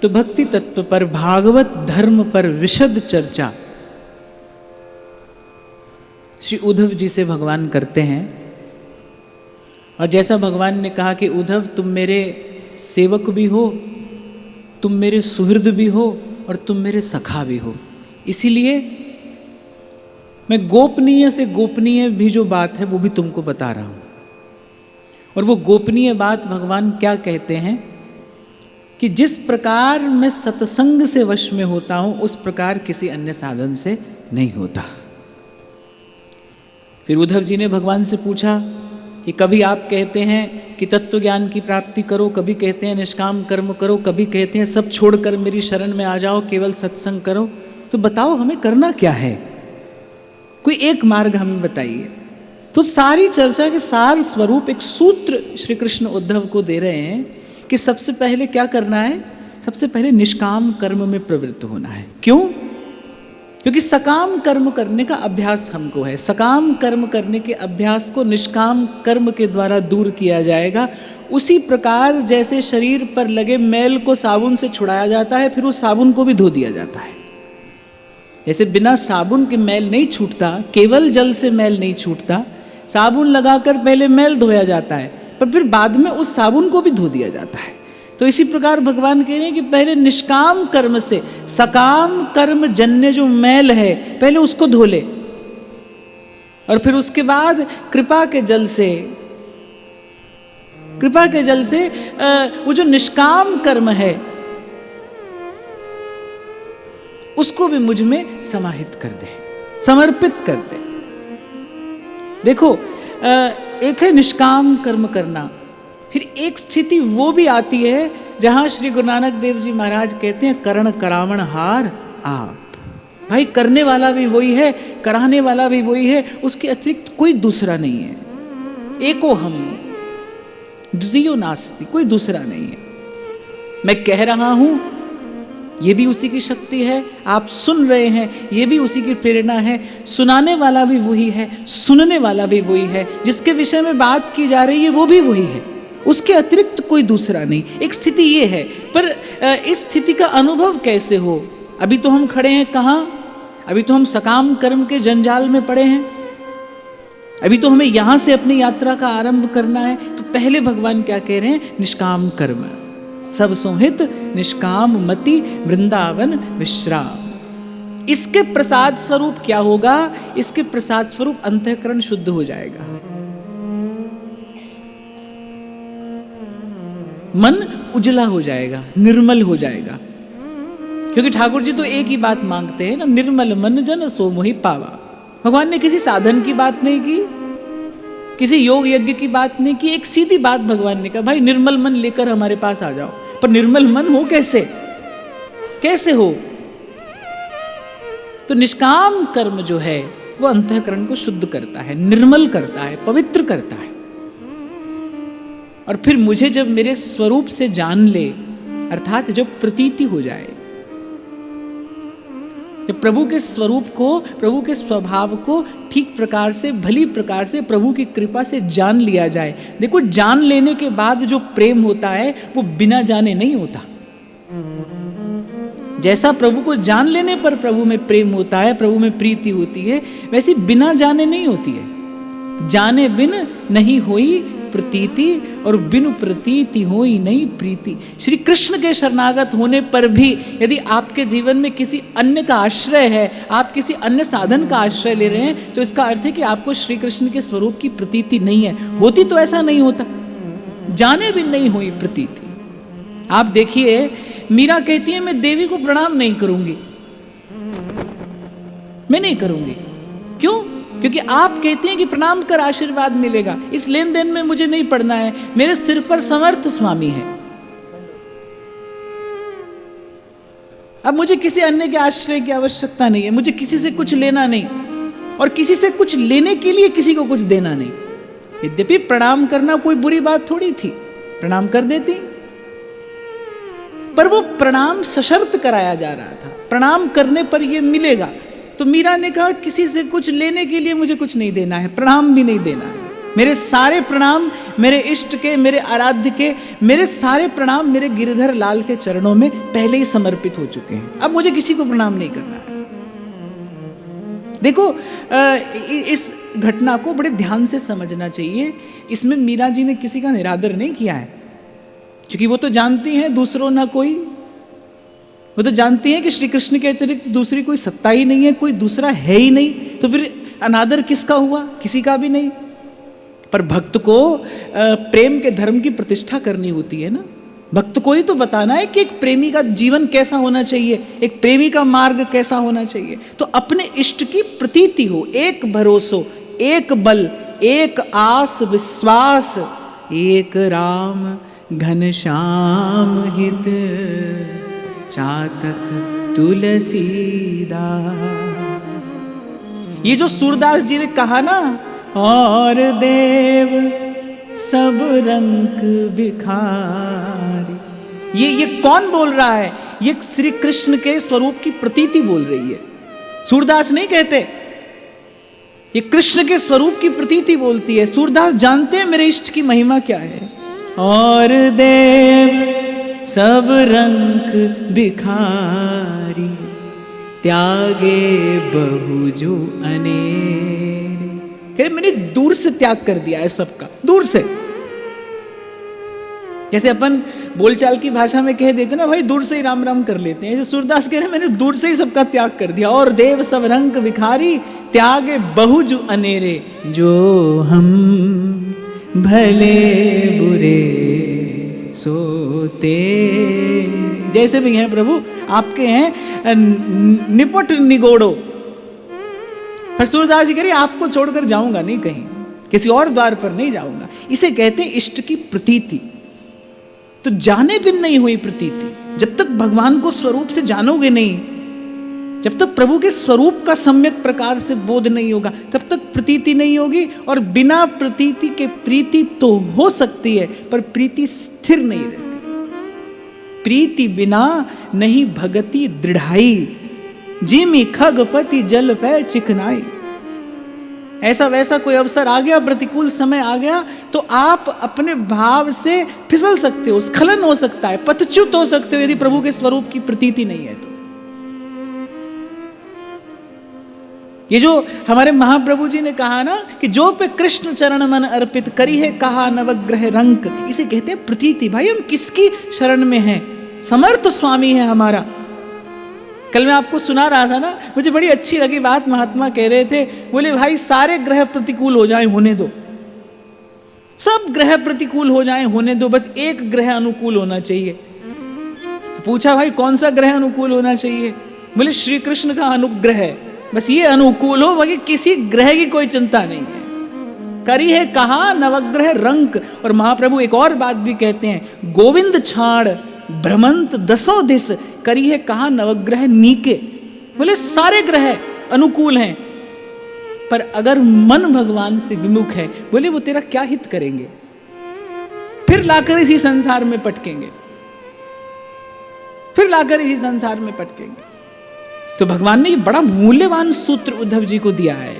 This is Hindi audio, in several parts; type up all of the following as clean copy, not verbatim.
तो भक्ति तत्व पर, भागवत धर्म पर विशद चर्चा श्री उद्धव जी से भगवान करते हैं। और जैसा भगवान ने कहा कि उद्धव तुम मेरे सेवक भी हो, तुम मेरे सुहृद भी हो और तुम मेरे सखा भी हो, इसीलिए मैं गोपनीय से गोपनीय भी जो बात है वो भी तुमको बता रहा हूं। और वो गोपनीय बात भगवान क्या कहते हैं कि जिस प्रकार मैं सत्संग से वश में होता हूं उस प्रकार किसी अन्य साधन से नहीं होता। फिर उद्धव जी ने भगवान से पूछा कि कभी आप कहते हैं कि तत्व ज्ञान की प्राप्ति करो, कभी कहते हैं निष्काम कर्म करो, कभी कहते हैं सब छोड़कर मेरी शरण में आ जाओ, केवल सत्संग करो, तो बताओ हमें करना क्या है, कोई एक मार्ग हमें बताइए। तो सारी चर्चा के सार स्वरूप एक सूत्र श्री कृष्ण उद्धव को दे रहे हैं कि सबसे पहले क्या करना है, सबसे पहले निष्काम कर्म में प्रवृत्त होना है। क्यों? क्योंकि सकाम कर्म करने का अभ्यास हमको है, सकाम कर्म करने के अभ्यास को निष्काम कर्म के द्वारा दूर किया जाएगा। उसी प्रकार जैसे शरीर पर लगे मैल को साबुन से छुड़ाया जाता है, फिर उस साबुन को भी धो दिया जाता है। ऐसे बिना साबुन के मैल नहीं छूटता, केवल जल से मैल नहीं छूटता, साबुन लगाकर पहले मैल धोया जाता है, पर फिर बाद में उस साबुन को भी धो दिया जाता है। तो इसी प्रकार भगवान कह रहे हैं कि पहले निष्काम कर्म से सकाम कर्म जन्य जो मैल है पहले उसको धो ले, और फिर उसके बाद कृपा के जल से वो जो निष्काम कर्म है उसको भी मुझ में समाहित कर दे, समर्पित कर दे। देखो, एक है निष्काम कर्म करना, फिर एक स्थिति वो भी आती है जहां श्री गुरु नानक देव जी महाराज कहते हैं करण करावण हार आप। भाई करने वाला भी वही है, कराने वाला भी वही है, उसके अतिरिक्त कोई दूसरा नहीं है। एको हम द्वितीयो नास्ति, कोई दूसरा नहीं है। मैं कह रहा हूं ये भी उसी की शक्ति है, आप सुन रहे हैं ये भी उसी की प्रेरणा है, सुनाने वाला भी वही है, सुनने वाला भी वही है, जिसके विषय में बात की जा रही है वो भी वही है, उसके अतिरिक्त कोई दूसरा नहीं। एक स्थिति ये है, पर इस स्थिति का अनुभव कैसे हो? अभी तो हम खड़े हैं कहाँ? अभी तो हम सकाम कर्म के जंजाल में पड़े हैं, अभी तो हमें यहां से अपनी यात्रा का आरंभ करना है। तो पहले भगवान क्या कह रहे हैं? निष्काम कर्म, सब सोहित निष्काम मति वृंदावन विश्राम। इसके प्रसाद स्वरूप क्या होगा? इसके प्रसाद स्वरूप अंतःकरण शुद्ध हो जाएगा, मन उजला हो जाएगा, निर्मल हो जाएगा। क्योंकि ठाकुर जी तो एक ही बात मांगते हैं ना, निर्मल मन जन सो मोहि पावा। भगवान ने किसी साधन की बात नहीं की, किसी योग यज्ञ की बात नहीं की, एक सीधी बात भगवान ने कहा, भाई निर्मल मन लेकर हमारे पास आ जाओ। पर निर्मल मन हो कैसे? कैसे हो? तो निष्काम कर्म जो है वो अंतःकरण को शुद्ध करता है, निर्मल करता है, पवित्र करता है। और फिर मुझे जब मेरे स्वरूप से जान ले, अर्थात जब प्रतीति हो जाए, जब प्रभु के स्वरूप को, प्रभु के स्वभाव को ठीक प्रकार से, भली प्रकार से, प्रभु की कृपा से जान लिया जाए। देखो, जान लेने के बाद जो प्रेम होता है वो बिना जाने नहीं होता। जैसा प्रभु को जान लेने पर प्रभु में प्रेम होता है, प्रभु में प्रीति होती है, वैसी बिना जाने नहीं होती है। जाने बिन नहीं होई प्रतीति और बिनु प्रतीति होई नहीं प्रीति। श्री कृष्ण के शरणागत होने पर भी यदि आपके जीवन में किसी अन्य का आश्रय है, आप किसी अन्य साधन का आश्रय ले रहे हैं, तो इसका अर्थ है कि आपको श्री कृष्ण के स्वरूप की प्रतीति नहीं है। होती तो ऐसा नहीं होता, जाने बिन नहीं हुई प्रतीति। आप देखिए, मीरा कहती है मैं देवी को प्रणाम नहीं करूंगी, मैं नहीं करूंगी। क्यों? क्योंकि आप कहते हैं कि प्रणाम कर आशीर्वाद मिलेगा, इस लेन देन में मुझे नहीं पड़ना है, मेरे सिर पर समर्थ स्वामी है। अब मुझे किसी अन्य के आश्रय की आवश्यकता नहीं है, मुझे किसी से कुछ लेना नहीं, और किसी से कुछ लेने के लिए किसी को कुछ देना नहीं। यद्यपि प्रणाम करना कोई बुरी बात थोड़ी थी, प्रणाम कर देती, पर वो प्रणाम सशर्त कराया जा रहा था, प्रणाम करने पर ये मिलेगा। तो मीरा ने कहा किसी से कुछ लेने के लिए मुझे कुछ नहीं देना है, प्रणाम भी नहीं देना है। मेरे सारे प्रणाम मेरे इष्ट के, मेरे आराध्य के, मेरे सारे प्रणाम मेरे गिरधर लाल के चरणों में पहले ही समर्पित हो चुके हैं। अब मुझे किसी को प्रणाम नहीं करना है। देखो इस घटना को बड़े ध्यान से समझना चाहिए। इसमें मीरा जी ने किसी का निरादर नहीं किया है, क्योंकि वो तो जानती हैं दूसरों ना कोई, वो तो जानती हैं कि श्री कृष्ण के अतिरिक्त दूसरी कोई सत्ता ही नहीं है, कोई दूसरा है ही नहीं, तो फिर अनादर किसका हुआ? किसी का भी नहीं। पर भक्त को प्रेम के धर्म की प्रतिष्ठा करनी होती है ना। भक्त को ही तो बताना है कि एक प्रेमी का जीवन कैसा होना चाहिए, एक प्रेमी का मार्ग कैसा होना चाहिए। तो अपने इष्ट की प्रतीति हो, एक भरोसो, एक बल, एक आस विश्वास, एक राम घनश्याम हित चातक तुलसीदास। ये जो सूरदास जी ने कहा ना, और देव सब रंग भिखारी, ये कौन बोल रहा है? ये श्री कृष्ण के स्वरूप की प्रतीति बोल रही है। सूरदास नहीं कहते, ये कृष्ण के स्वरूप की प्रतीति बोलती है। सूरदास जानते हैं मेरे इष्ट की महिमा क्या है। और देव सब रंग भिखारी त्यागे बहु जो अनेरे। मैंने दूर से त्याग कर दिया है सबका, दूर से। जैसे अपन बोलचाल की भाषा में कह देते ना, भाई दूर से ही राम राम कर लेते हैं। जैसे सूरदास कह रहे हैं मैंने दूर से ही सबका त्याग कर दिया। और देव सब रंग भिखारी त्यागे बहु जो अनेरे, जो हम भले बुरे सोते। जैसे भी हैं प्रभु आपके हैं निपट निगोड़ो। पर सूरदास जी कह रहे आपको छोड़कर जाऊंगा नहीं, कहीं किसी और द्वार पर नहीं जाऊंगा। इसे कहते हैं इष्ट की प्रतीति। तो जाने बिन नहीं हुई प्रतीति। जब तक भगवान को स्वरूप से जानोगे नहीं, जब तक प्रभु के स्वरूप का सम्यक प्रकार से बोध नहीं होगा, तब तक प्रतीति नहीं होगी। और बिना प्रतीति के प्रीति तो हो सकती है, पर प्रीति स्थिर नहीं रहती। प्रीति बिना नहीं भगति दृढ़ाई, जिमी खगपति जल पै चिकनाई। ऐसा वैसा कोई अवसर आ गया, प्रतिकूल समय आ गया, तो आप अपने भाव से फिसल सकते हो, स्खलन हो सकता है, पतच्युत हो सकते हो, यदि प्रभु के स्वरूप की प्रतीति नहीं है तो। ये जो हमारे महाप्रभु जी ने कहा ना कि जो पे कृष्ण चरण मन अर्पित करी है कहा नवग्रह रंक, इसे कहते हैं प्रतीति। भाई हम किसकी शरण में हैं? समर्थ स्वामी है हमारा। कल मैं आपको सुना रहा था ना, मुझे बड़ी अच्छी लगी बात। महात्मा कह रहे थे, बोले भाई सारे ग्रह प्रतिकूल हो जाएं, होने दो, सब ग्रह प्रतिकूल हो जाएं, होने दो, बस एक ग्रह अनुकूल होना चाहिए। तो पूछा भाई कौन सा ग्रह अनुकूल होना चाहिए? बोले श्री कृष्ण का अनुग्रह, बस ये अनुकूल हो, बाकी किसी ग्रह की कोई चिंता नहीं है। करी है कहा नवग्रह रंक। और महाप्रभु एक और बात भी कहते हैं, गोविंद छाड़ भ्रमंत दसों दिस करी है कहा नवग्रह नीके। बोले सारे ग्रह अनुकूल हैं, पर अगर मन भगवान से विमुख है, बोले वो तेरा क्या हित करेंगे? फिर लाकर इसी संसार में पटकेंगे, फिर लाकर इसी संसार में पटकेंगे। तो भगवान ने ये बड़ा मूल्यवान सूत्र उद्धव जी को दिया है,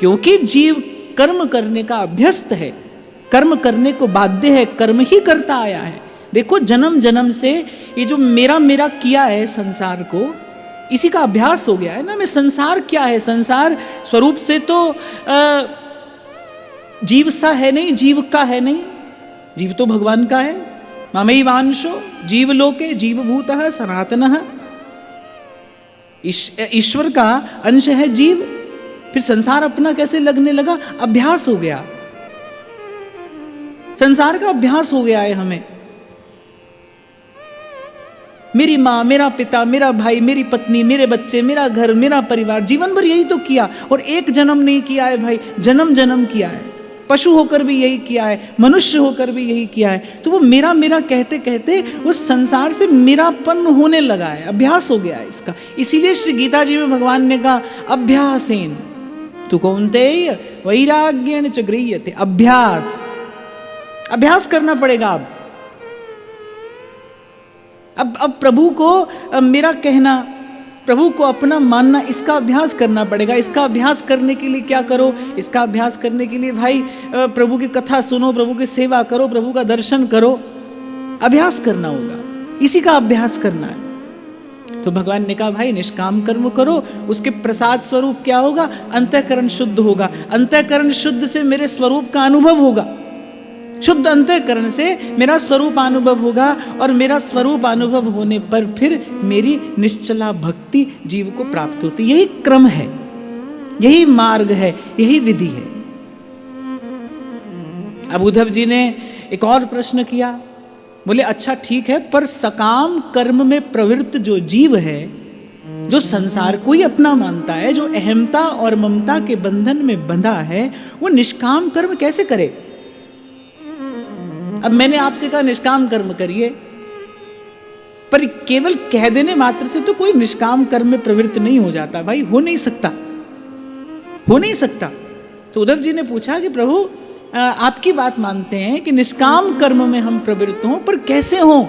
क्योंकि जीव कर्म करने का अभ्यस्त है, कर्म करने को बाध्य है, कर्म ही करता आया है। देखो जन्म जन्म से ये जो मेरा मेरा किया है संसार को, इसी का अभ्यास हो गया है ना। मैं संसार क्या है? संसार स्वरूप से तो जीव सा है नहीं, जीव का है नहीं। जीव तो भगवान का है। ममैवांशो जीवलोके जीवभूतः सनातनः। ईश्वर का अंश है जीव। फिर संसार अपना कैसे लगने लगा? अभ्यास हो गया, संसार का अभ्यास हो गया है हमें। मेरी माँ, मेरा पिता, मेरा भाई, मेरी पत्नी, मेरे बच्चे, मेरा घर, मेरा परिवार, जीवन भर यही तो किया। और एक जन्म नहीं किया है भाई, जन्म जन्म किया है। पशु होकर भी यही किया है, मनुष्य होकर भी यही किया है। तो वो मेरा मेरा कहते कहते उस संसार से मेरापन होने लगा है, अभ्यास हो गया है इसका। इसीलिए श्री गीता जी में भगवान ने कहा अभ्यासेन तु कौन्तेय वैराग्येण च गृह्यते। अभ्यास, अभ्यास करना पड़ेगा। अब प्रभु को मेरा कहना, प्रभु को अपना मानना, इसका अभ्यास करना पड़ेगा। इसका अभ्यास करने के लिए क्या करो? इसका अभ्यास करने के लिए भाई प्रभु की कथा सुनो, प्रभु की सेवा करो, प्रभु का दर्शन करो, अभ्यास करना होगा, इसी का अभ्यास करना है। तो भगवान ने कहा भाई निष्काम कर्म करो, उसके प्रसाद स्वरूप क्या होगा? अंतःकरण शुद्ध होगा। अंतःकरण शुद्ध से मेरे स्वरूप का अनुभव होगा, शुद्ध अंतःकरण से मेरा स्वरूप अनुभव होगा, और मेरा स्वरूप अनुभव होने पर फिर मेरी निश्चला भक्ति जीव को प्राप्त होती। यही क्रम है, यही मार्ग है, यही विधि है। अब उद्धव जी ने एक और प्रश्न किया, बोले अच्छा ठीक है, पर सकाम कर्म में प्रवृत्त जो जीव है, जो संसार को ही अपना मानता है, जो अहमता और ममता के बंधन में बंधा है, वो निष्काम कर्म कैसे करे? अब मैंने आपसे कहा निष्काम कर्म करिए, पर केवल कह देने मात्र से तो कोई निष्काम कर्म में प्रवृत्त नहीं हो जाता भाई, हो नहीं सकता, हो नहीं सकता। तो उद्धव जी ने पूछा कि प्रभु आपकी बात मानते हैं कि निष्काम कर्म में हम प्रवृत्त हों, पर कैसे हों?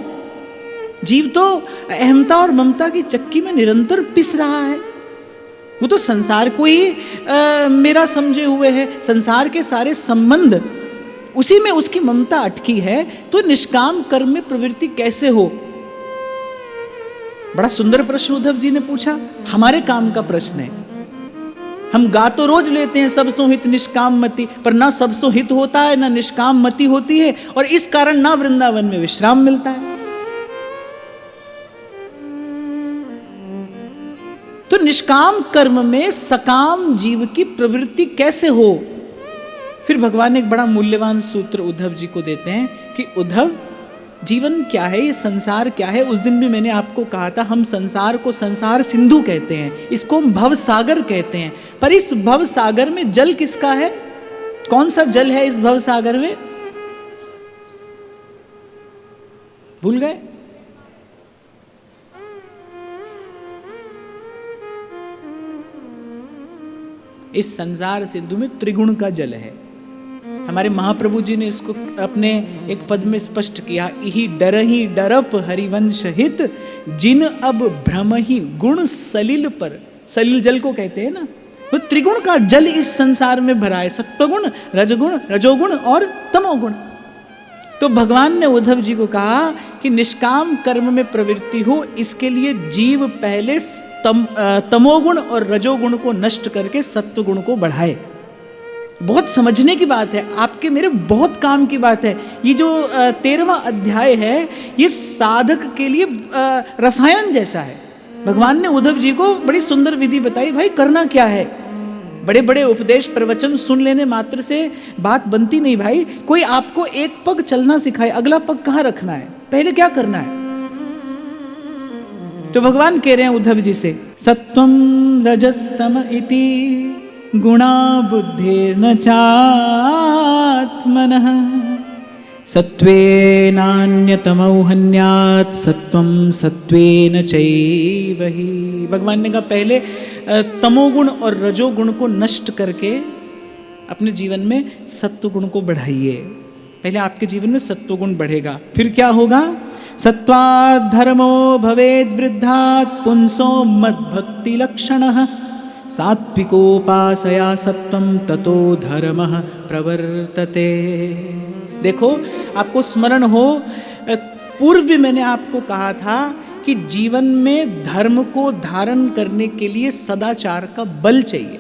जीव तो अहमता और ममता की चक्की में निरंतर पिस रहा है, वो तो संसार को ही मेरा समझे हुए है, संसार के सारे संबंध उसी में उसकी ममता अटकी है, तो निष्काम कर्म में प्रवृत्ति कैसे हो? बड़ा सुंदर प्रश्न उद्धव जी ने पूछा, हमारे काम का प्रश्न है। हम गा तो रोज लेते हैं सबसो हित निष्काम मति, पर ना सबसो हित होता है, ना निष्काम मति होती है, और इस कारण ना वृंदावन में विश्राम मिलता है। तो निष्काम कर्म में सकाम जीव की प्रवृत्ति कैसे हो? फिर भगवान एक बड़ा मूल्यवान सूत्र उद्धव जी को देते हैं कि उद्धव, जीवन क्या है, ये संसार क्या है? उस दिन भी मैंने आपको कहा था, हम संसार को संसार सिंधु कहते हैं, इसको हम भव सागर कहते हैं, पर इस भव सागर में जल किसका है? कौन सा जल है इस भव सागर में? भूल गए? इस संसार सिंधु में त्रिगुण का जल है। हमारे महाप्रभु जी ने इसको अपने एक पद में स्पष्ट किया, इही डरहि डरप हरिवंश हित, जिन अब भ्रम ही गुण सलिल पर। सलिल जल को कहते हैं ना, तो त्रिगुण का जल इस संसार में भरा है, सत्वगुण, रजगुण, रजोगुण और तमोगुण। तो भगवान ने उद्धव जी को कहा कि निष्काम कर्म में प्रवृत्ति हो, इसके लिए जीव पहले तमोगुण और रजोगुण को नष्ट करके सत्वगुण को बढ़ाए। बहुत समझने की बात है, आपके मेरे बहुत काम की बात है। ये जो 13वां अध्याय है, ये साधक के लिए रसायन जैसा है। भगवान ने उद्धव जी को बड़ी सुंदर विधि बताई, भाई करना क्या है। बड़े बड़े उपदेश प्रवचन सुन लेने मात्र से बात बनती नहीं भाई। कोई आपको एक पग चलना सिखाए, अगला पग कहाँ रखना है, पहले क्या करना है। तो भगवान कह रहे हैं उद्धव जी से, सत्वम रजस्तम इति गुणा बुद्धिर्न चात्मनः, सत्वेनान्यतमो हन्यात् सत्वं सत्वेन चैवहि। भगवान ने कहा पहले तमोगुण और रजोगुण को नष्ट करके अपने जीवन में सत्वगुण को बढ़ाइए। पहले आपके जीवन में सत्वगुण बढ़ेगा, फिर क्या होगा? सत्वात् धर्मो भवेद् वृद्धात् पुंसो मद्भक्ति लक्षणः, सात्विकोपासया सत्वं ततो धर्मः प्रवर्तते। देखो, आपको स्मरण हो, पूर्व भी मैंने आपको कहा था कि जीवन में धर्म को धारण करने के लिए सदाचार का बल चाहिए।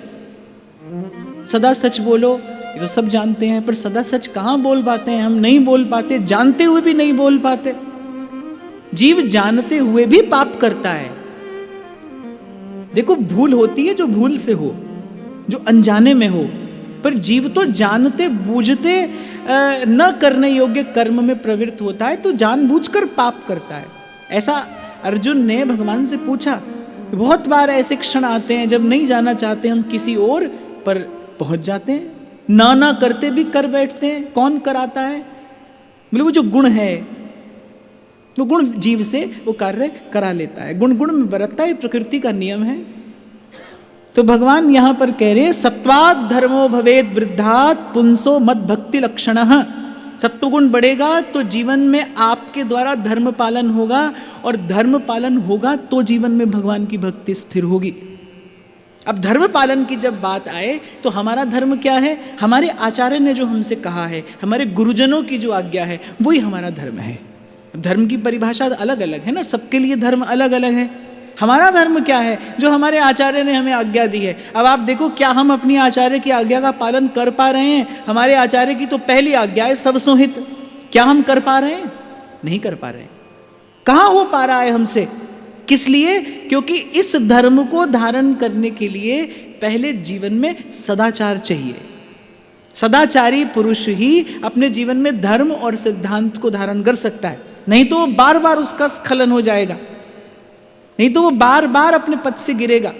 सदा सच बोलो, ये तो सब जानते हैं, पर सदा सच कहाँ बोल पाते हैं? हम नहीं बोल पाते, जानते हुए भी नहीं बोल पाते। जीव जानते हुए भी पाप करता है। देखो, भूल होती है जो भूल से हो, जो अनजाने में हो, पर जीव तो जानते बूझते न करने योग्य कर्म में प्रवृत्त होता है, तो जानबूझकर पाप करता है। ऐसा अर्जुन ने भगवान से पूछा। बहुत बार ऐसे क्षण आते हैं जब नहीं जाना चाहते हम किसी और, पर पहुंच जाते हैं, ना करते भी कर बैठते हैं। कौन कराता है? बोले वो जो गुण है, वो गुण जीव से वो कार्य करा लेता है, गुण गुण में बरतता है, प्रकृति का नियम है। तो भगवान यहां पर कह रहे हैं, सत्वात् धर्मो भवेद् वृद्धात् पुंसो मद्भक्ति लक्षणः, सत्वगुण बढ़ेगा तो जीवन में आपके द्वारा धर्म पालन होगा, और धर्म पालन होगा तो जीवन में भगवान की भक्ति स्थिर होगी। अब धर्म पालन की जब बात आए तो हमारा धर्म क्या है? हमारे आचार्य ने जो हमसे कहा है, हमारे गुरुजनों की जो आज्ञा है, वही हमारा धर्म है। धर्म की परिभाषा अलग अलग है ना, सबके लिए धर्म अलग अलग है। हमारा धर्म क्या है? जो हमारे आचार्य ने हमें आज्ञा दी है। अब आप देखो, क्या हम अपनी आचार्य की आज्ञा का पालन कर पा रहे हैं? हमारे आचार्य की तो पहली आज्ञा है सब सोहित। क्या हम कर पा रहे हैं? नहीं कर पा रहे हैं। कहाँ हो पा रहा है हमसे? किस लिए? क्योंकि इस धर्म को धारण करने के लिए पहले जीवन में सदाचार चाहिए। सदाचारी पुरुष ही अपने जीवन में धर्म और सिद्धांत को धारण कर सकता है, नहीं तो वो बार बार उसका स्खलन हो जाएगा, नहीं तो वो बार बार अपने पद से गिरेगा।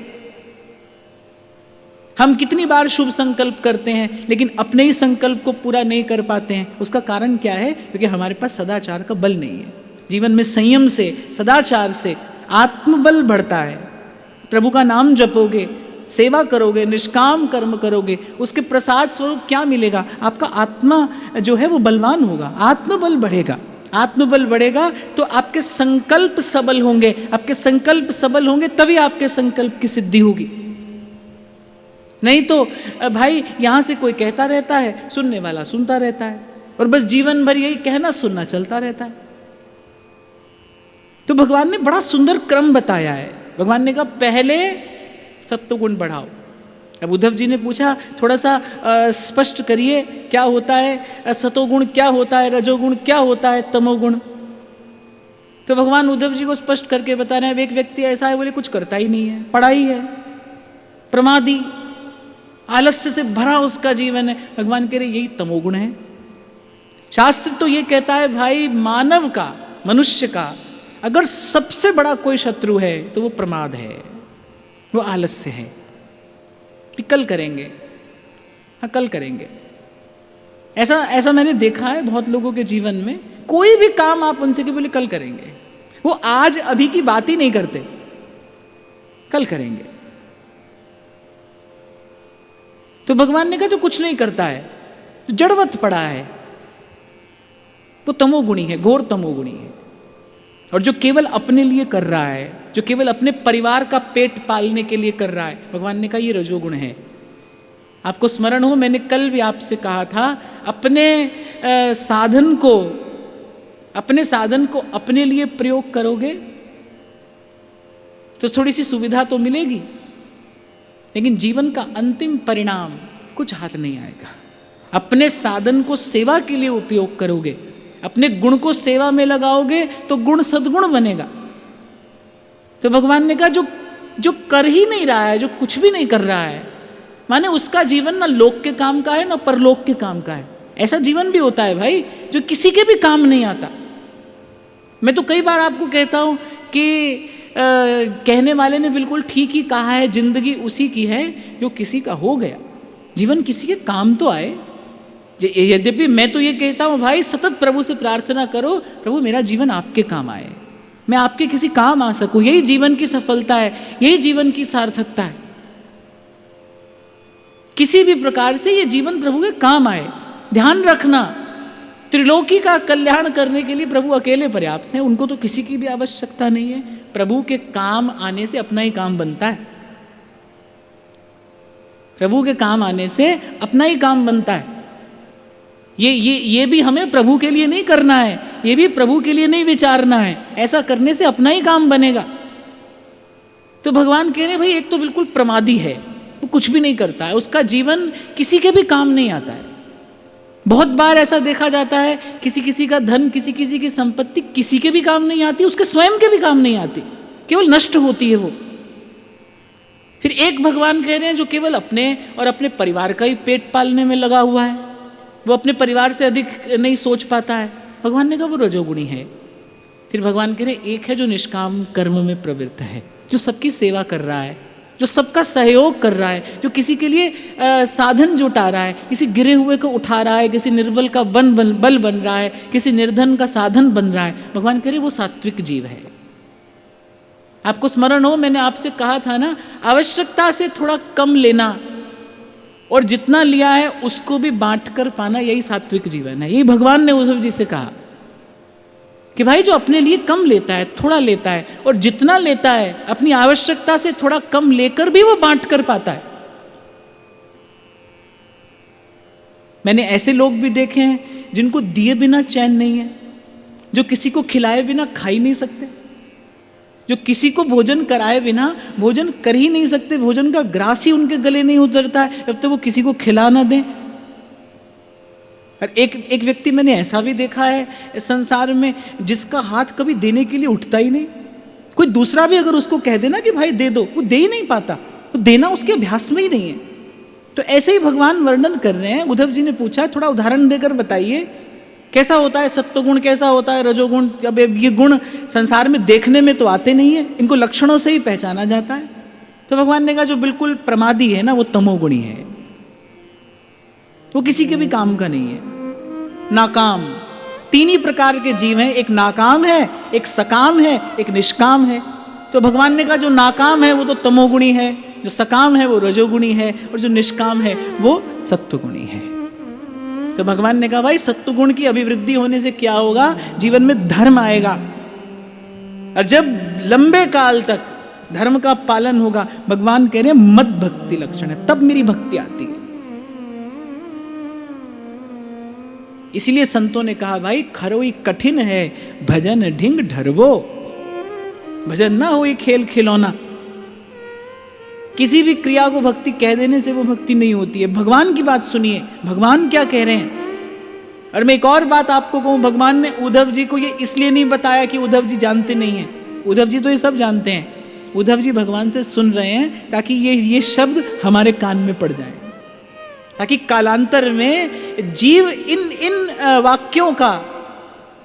हम कितनी बार शुभ संकल्प करते हैं लेकिन अपने ही संकल्प को पूरा नहीं कर पाते हैं। उसका कारण क्या है? क्योंकि हमारे पास सदाचार का बल नहीं है। जीवन में संयम से, सदाचार से आत्मबल बढ़ता है। प्रभु का नाम जपोगे, सेवा करोगे, निष्काम कर्म करोगे, उसके प्रसाद स्वरूप क्या मिलेगा? आपका आत्मा जो है वो बलवान होगा, आत्मबल बढ़ेगा। आत्मबल बढ़ेगा तो आपके संकल्प सबल होंगे, आपके संकल्प सबल होंगे तभी आपके संकल्प की सिद्धि होगी। नहीं तो भाई यहां से कोई कहता रहता है, सुनने वाला सुनता रहता है, और बस जीवन भर यही कहना सुनना चलता रहता है। तो भगवान ने बड़ा सुंदर क्रम बताया है। भगवान ने कहा पहले सत्वगुण बढ़ाओ। अब उद्धव जी ने पूछा थोड़ा सा स्पष्ट करिए, क्या होता है सतोगुण, क्या होता है रजोगुण, क्या होता है तमोगुण? तो भगवान उद्धव जी को स्पष्ट करके बता रहे हैं, एक व्यक्ति ऐसा है बोले कुछ करता ही नहीं है, पढ़ा ही है, प्रमादी, आलस्य से भरा उसका जीवन है। भगवान कह रहे यही तमोगुण है। शास्त्र तो ये कहता है भाई, मानव का, मनुष्य का अगर सबसे बड़ा कोई शत्रु है तो वो प्रमाद है, वो आलस्य है। कल करेंगे, हाँ कल करेंगे। ऐसा मैंने देखा है बहुत लोगों के जीवन में। कोई भी काम आप उनसे के बोले कल करेंगे, वो आज अभी की बात ही नहीं करते, कल करेंगे। तो भगवान ने कहा जो कुछ नहीं करता है, जो जड़वत पड़ा है, वो तमोगुणी है, घोर तमोगुणी है। और जो केवल अपने लिए कर रहा है, जो केवल अपने परिवार का पेट पालने के लिए कर रहा है, भगवान ने कहा ये रजोगुण है। आपको स्मरण हो, मैंने कल भी आपसे कहा था, अपने साधन को अपने लिए प्रयोग करोगे तो थोड़ी सी सुविधा तो मिलेगी, लेकिन जीवन का अंतिम परिणाम कुछ हाथ नहीं आएगा। अपने साधन को सेवा के लिए उपयोग करोगे, अपने गुण को सेवा में लगाओगे तो गुण सद्गुण बनेगा। तो भगवान ने कहा जो कर ही नहीं रहा है, जो कुछ भी नहीं कर रहा है, माने उसका जीवन ना लोक के काम का है ना परलोक के काम का है। ऐसा जीवन भी होता है भाई जो किसी के भी काम नहीं आता। मैं तो कई बार आपको कहता हूं कि कहने वाले ने बिल्कुल ठीक ही कहा है, जिंदगी उसी की है जो किसी का हो गया। जीवन किसी के काम तो आए। यद्यपि मैं तो ये कहता हूँ भाई, सतत प्रभु से प्रार्थना करो, प्रभु मेरा जीवन आपके काम आए, मैं आपके किसी काम आ सकूं। यही जीवन की सफलता है, यही जीवन की सार्थकता है। किसी भी प्रकार से ये जीवन प्रभु के काम आए। ध्यान रखना, त्रिलोकी का कल्याण करने के लिए प्रभु अकेले पर्याप्त हैं, उनको तो किसी की भी आवश्यकता नहीं है। प्रभु के काम आने से अपना ही काम बनता है। प्रभु के काम आने से अपना ही काम बनता है। ये भी हमें प्रभु के लिए नहीं करना है, ये भी प्रभु के लिए नहीं विचारना है। ऐसा करने से अपना ही काम बनेगा। तो भगवान कह रहे भाई एक तो बिल्कुल प्रमादी है, वो कुछ भी नहीं करता है, उसका जीवन किसी के भी काम नहीं आता है। बहुत बार ऐसा देखा जाता है, किसी का धन, किसी की संपत्ति किसी के भी काम नहीं आती, उसके स्वयं के भी काम नहीं आती, केवल नष्ट होती है वो। फिर एक भगवान कह रहे हैं जो केवल अपने और अपने परिवार का ही पेट पालने में लगा हुआ है, वो अपने परिवार से अधिक नहीं सोच पाता है। भगवान ने कहा वो रजोगुणी है। फिर भगवान कह रहे एक है जो निष्काम कर्म में प्रवृत्त है, जो सबकी सेवा कर रहा है, जो सबका सहयोग कर रहा है, जो किसी के लिए साधन जुटा रहा है, किसी गिरे हुए को उठा रहा है, किसी निर्बल का बल बन रहा है, किसी निर्धन का साधन बन रहा है। भगवान कह रहे वो सात्विक जीव है। आपको स्मरण हो, मैंने आपसे कहा था ना, आवश्यकता से थोड़ा कम लेना और जितना लिया है उसको भी बांट कर पाना, यही सात्विक जीवन है। यही भगवान ने उद्धव जी से कहा कि भाई जो अपने लिए कम लेता है, थोड़ा लेता है, और जितना लेता है अपनी आवश्यकता से थोड़ा कम लेकर भी वो बांट कर पाता है। मैंने ऐसे लोग भी देखे हैं जिनको दिए बिना चैन नहीं है, जो किसी को खिलाए बिना खा ही नहीं सकते, जो किसी को भोजन कराए बिना भोजन कर ही नहीं सकते, भोजन का ग्रास ही उनके गले नहीं उतरता है जब तक वो किसी को खिला ना दें। और एक व्यक्ति मैंने ऐसा भी देखा है इस संसार में, जिसका हाथ कभी देने के लिए उठता ही नहीं। कोई दूसरा भी अगर उसको कह देना कि भाई दे दो, वो दे ही नहीं पाता, वो देना उसके अभ्यास में ही नहीं है। तो ऐसे ही भगवान वर्णन कर रहे हैं। उद्धव जी ने पूछा थोड़ा उदाहरण देकर बताइए कैसा होता है सत्वगुण, कैसा होता है रजोगुण। अब ये गुण संसार में देखने में तो आते नहीं है, इनको लक्षणों से ही पहचाना जाता है। तो भगवान ने कहा जो बिल्कुल प्रमादी है ना, वो तमोगुणी है, वो किसी के भी काम का नहीं है, नाकाम। तीन ही प्रकार के जीव हैं, एक नाकाम है, एक सकाम है, एक निष्काम है। तो भगवान ने कहा जो नाकाम है वो तो तमोगुणी है, जो सकाम है वो रजोगुणी है, और जो निष्काम है वो सत्वगुणी है। तो भगवान ने कहा भाई सत्वगुण की अभिवृद्धि होने से क्या होगा, जीवन में धर्म आएगा, और जब लंबे काल तक धर्म का पालन होगा, भगवान कह रहे हैं मद भक्ति लक्षण है, तब मेरी भक्ति आती है। इसीलिए संतों ने कहा भाई खरोई कठिन है भजन ढिंग ढरबो, भजन ना हो खेल खिलौना। किसी भी क्रिया को भक्ति कह देने से वो भक्ति नहीं होती है। भगवान की बात सुनिए, भगवान क्या कह रहे हैं। और मैं एक और बात आपको कहूं, भगवान ने उद्धव जी को ये इसलिए नहीं बताया कि उद्धव जी जानते नहीं हैं। उद्धव जी तो ये सब जानते हैं। उद्धव जी भगवान से सुन रहे हैं ताकि ये शब्द हमारे कान में पड़ जाए, ताकि कालांतर में जीव इन वाक्यों का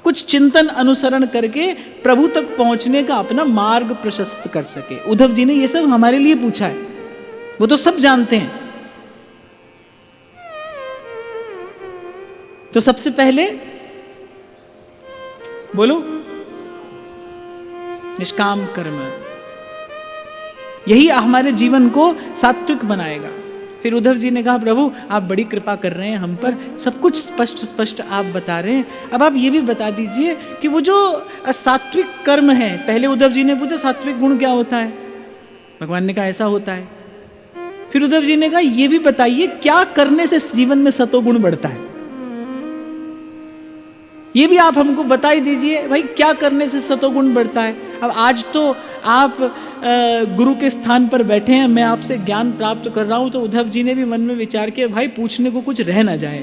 कुछ चिंतन अनुसरण करके प्रभु तक पहुंचने का अपना मार्ग प्रशस्त कर सके। उद्धव जी ने ये सब हमारे लिए पूछा है, वो तो सब जानते हैं। तो सबसे पहले बोलो निष्काम कर्म, यही हमारे जीवन को सात्विक बनाएगा। फिर उद्धव जी ने कहा प्रभु आप बड़ी कृपा कर रहे हैं हम पर, सब कुछ स्पष्ट आप बता रहे हैं, अब आप ये भी बता दीजिए कि वो जो सात्विक कर्म है। पहले उद्धव जी ने पूछा सात्विक गुण क्या होता है, भगवान ने कहा ऐसा होता है। फिर उद्धव जी ने कहा ये भी बताइए क्या करने से जीवन में सतोगुण बढ़ता है, ये भी आप हमको बता ही दीजिए भाई क्या करने से सतोगुण बढ़ता है। अब आज तो आप गुरु के स्थान पर बैठे हैं, मैं आपसे ज्ञान प्राप्त कर रहा हूं, तो उद्धव जी ने भी मन में विचार किया भाई पूछने को कुछ रह ना जाए।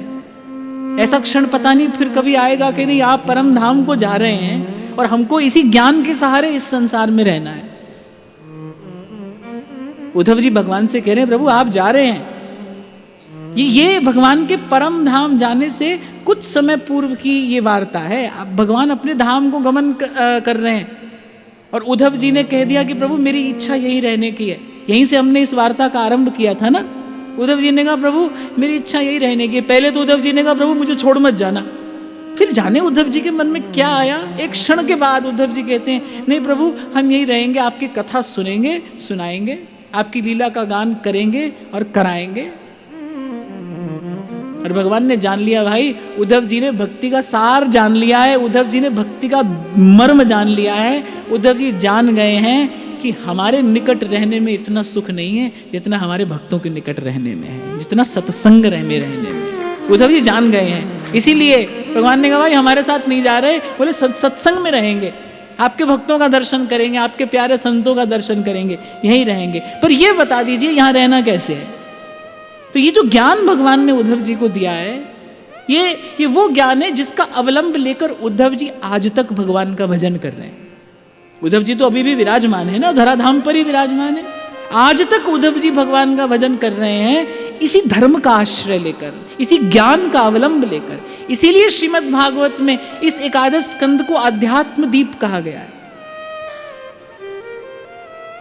ऐसा क्षण पता नहीं फिर कभी आएगा कि नहीं आप परम धाम को जा रहे हैं और हमको इसी ज्ञान के सहारे इस संसार में रहना है। उद्धव जी भगवान से कह रहे हैं प्रभु आप जा रहे हैं, ये भगवान के परम धाम जाने से कुछ समय पूर्व की ये वार्ता है। अब भगवान अपने धाम को गमन कर रहे हैं और उद्धव जी ने कह दिया कि प्रभु मेरी इच्छा यही रहने की है। यहीं से हमने इस वार्ता का आरंभ किया था ना। उद्धव जी ने कहा प्रभु मेरी इच्छा यही रहने की है। पहले तो उद्धव जी ने कहा प्रभु मुझे छोड़ मत जाना, फिर जाने उद्धव जी के मन में क्या आया। एक क्षण के बाद उद्धव जी कहते हैं नहीं प्रभु हम यही रहेंगे, आपकी कथा सुनेंगे, सुनाएंगे, आपकी लीला का गान करेंगे और कराएंगे। और भगवान ने जान लिया भाई, उद्धव जी ने भक्ति का सार जान लिया है, उद्धव जी ने भक्ति का मर्म जान लिया है। उद्धव जी जान गए हैं कि हमारे निकट रहने में इतना सुख नहीं है जितना हमारे भक्तों के निकट रहने में है, जितना सत्संग में रहने में। उद्धव जी जान गए हैं, इसीलिए भगवान ने कहा भाई हमारे साथ नहीं जा रहे, बोले सत्संग में रहेंगे, आपके भक्तों का दर्शन करेंगे, आपके प्यारे संतों का दर्शन करेंगे, यहीं रहेंगे। पर ये बता दीजिए यहाँ रहना कैसे है। तो ये जो ज्ञान भगवान ने उद्धव जी को दिया है, ये वो ज्ञान है जिसका अवलंब लेकर उद्धव जी आज तक भगवान का भजन कर रहे हैं। उद्धव जी तो अभी भी विराजमान है ना, धराधाम पर ही विराजमान है। आज तक उद्धव जी भगवान का भजन कर रहे हैं इसी धर्म का आश्रय लेकर, इसी ज्ञान का अवलंब लेकर। इसीलिए श्रीमद् भागवत में इस एकादश स्कंद को अध्यात्म दीप कहा गया है।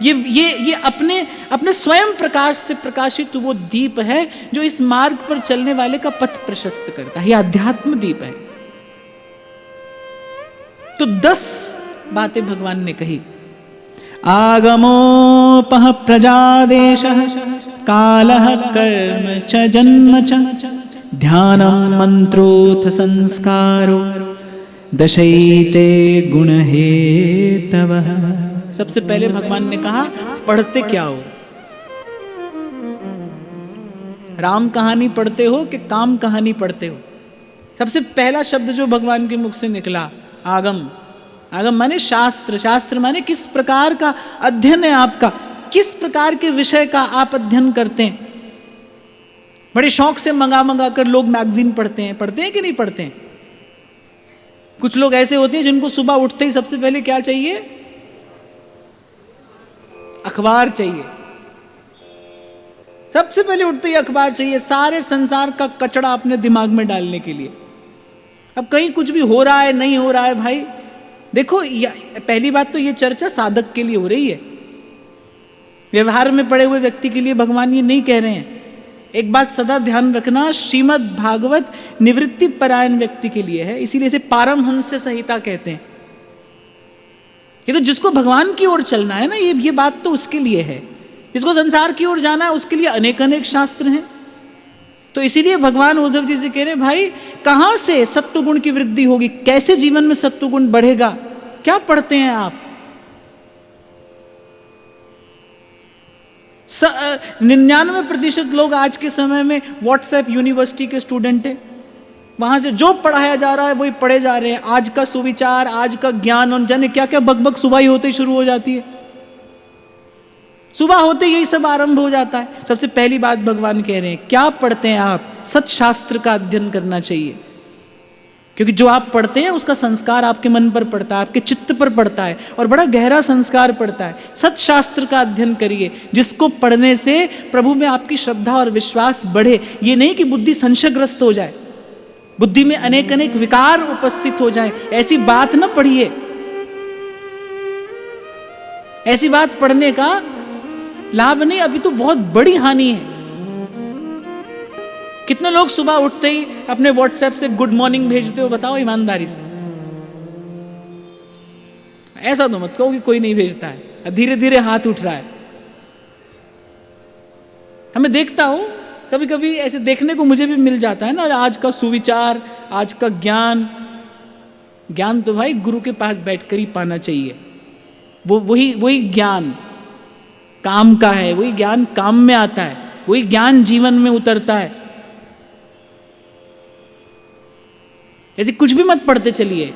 ये अपने स्वयं प्रकाश से प्रकाशित वो दीप है जो इस मार्ग पर चलने वाले का पथ प्रशस्त करता है। ये अध्यात्म दीप है। तो 10 बातें भगवान ने कही। आगमोपह प्रजादेशः कालः कर्म च जन्म च ध्यानं मंत्रोऽथ संस्कारो दशैते गुण हेतवः। सबसे पहले भगवान ने कहा पढ़ते क्या हो, राम कहानी पढ़ते हो कि काम कहानी पढ़ते हो। सबसे पहला शब्द जो भगवान के मुख से निकला आगम। आगम माने शास्त्र, शास्त्र माने किस प्रकार का अध्ययन है आपका, किस प्रकार के विषय का आप अध्ययन करते हैं। बड़े शौक से मंगा कर लोग मैगजीन पढ़ते हैं कि नहीं पढ़ते हैं। कुछ लोग ऐसे होते हैं जिनको सुबह उठते ही सबसे पहले क्या चाहिए, अखबार चाहिए। सबसे पहले उठते ही अखबार चाहिए, सारे संसार का कचड़ा अपने दिमाग में डालने के लिए। अब कहीं कुछ भी हो रहा है नहीं हो रहा है, भाई देखो पहली बात तो ये चर्चा साधक के लिए हो रही है, व्यवहार में पड़े हुए व्यक्ति के लिए भगवान ये नहीं कह रहे हैं। एक बात सदा ध्यान रखना, श्रीमद् भागवत निवृत्ति परायण व्यक्ति के लिए है, इसीलिए इसे पारमहंस्य संहिता कहते हैं। ये तो जिसको भगवान की ओर चलना है ना, ये बात तो उसके लिए है। जिसको संसार की ओर जाना है उसके लिए अनेक अनेक शास्त्र हैं। तो इसीलिए भगवान उद्धव जी से कह रहे हैं, भाई कहां से सत्व गुण की वृद्धि होगी, कैसे जीवन में सत्व गुण बढ़ेगा, क्या पढ़ते हैं आप। 99% लोग आज के समय में व्हाट्सएप यूनिवर्सिटी के स्टूडेंट हैं, वहां से जो पढ़ाया जा रहा है वही पढ़े जा रहे हैं। आज का सुविचार, आज का ज्ञान और जाने क्या क्या बकबक सुबह ही होते ही शुरू हो जाती है। सुबह होते यही सब आरंभ हो जाता है। सबसे पहली बात भगवान कह रहे हैं, क्या पढ़ते हैं आप, सत्शास्त्र का अध्ययन करना चाहिए। क्योंकि जो आप पढ़ते हैं उसका संस्कार आपके मन पर पड़ता है, आपके चित्त पर पड़ता है और बड़ा गहरा संस्कार पड़ता है। सत्शास्त्र का अध्ययन करिए, जिसको पढ़ने से प्रभु में आपकी श्रद्धा और विश्वास बढ़े। ये नहीं कि बुद्धि संशयग्रस्त हो जाए, बुद्धि में अनेक अनेक विकार उपस्थित हो जाए, ऐसी बात ना पढ़िए। ऐसी बात पढ़ने का लाभ नहीं, अभी तो बहुत बड़ी हानि है। कितने लोग सुबह उठते ही अपने व्हाट्सएप से गुड मॉर्निंग भेजते हो, बताओ ईमानदारी से। ऐसा तो मत कहो कि कोई नहीं भेजता है, धीरे धीरे हाथ उठ रहा है। हमें देखता हूं कभी कभी ऐसे देखने को मुझे भी मिल जाता है ना, आज का सुविचार, आज का ज्ञान। ज्ञान तो भाई गुरु के पास बैठकर ही पाना चाहिए। वही ज्ञान काम का है, वही ज्ञान काम में आता है, वही ज्ञान जीवन में उतरता है। ऐसे कुछ भी मत पढ़ते चलिए।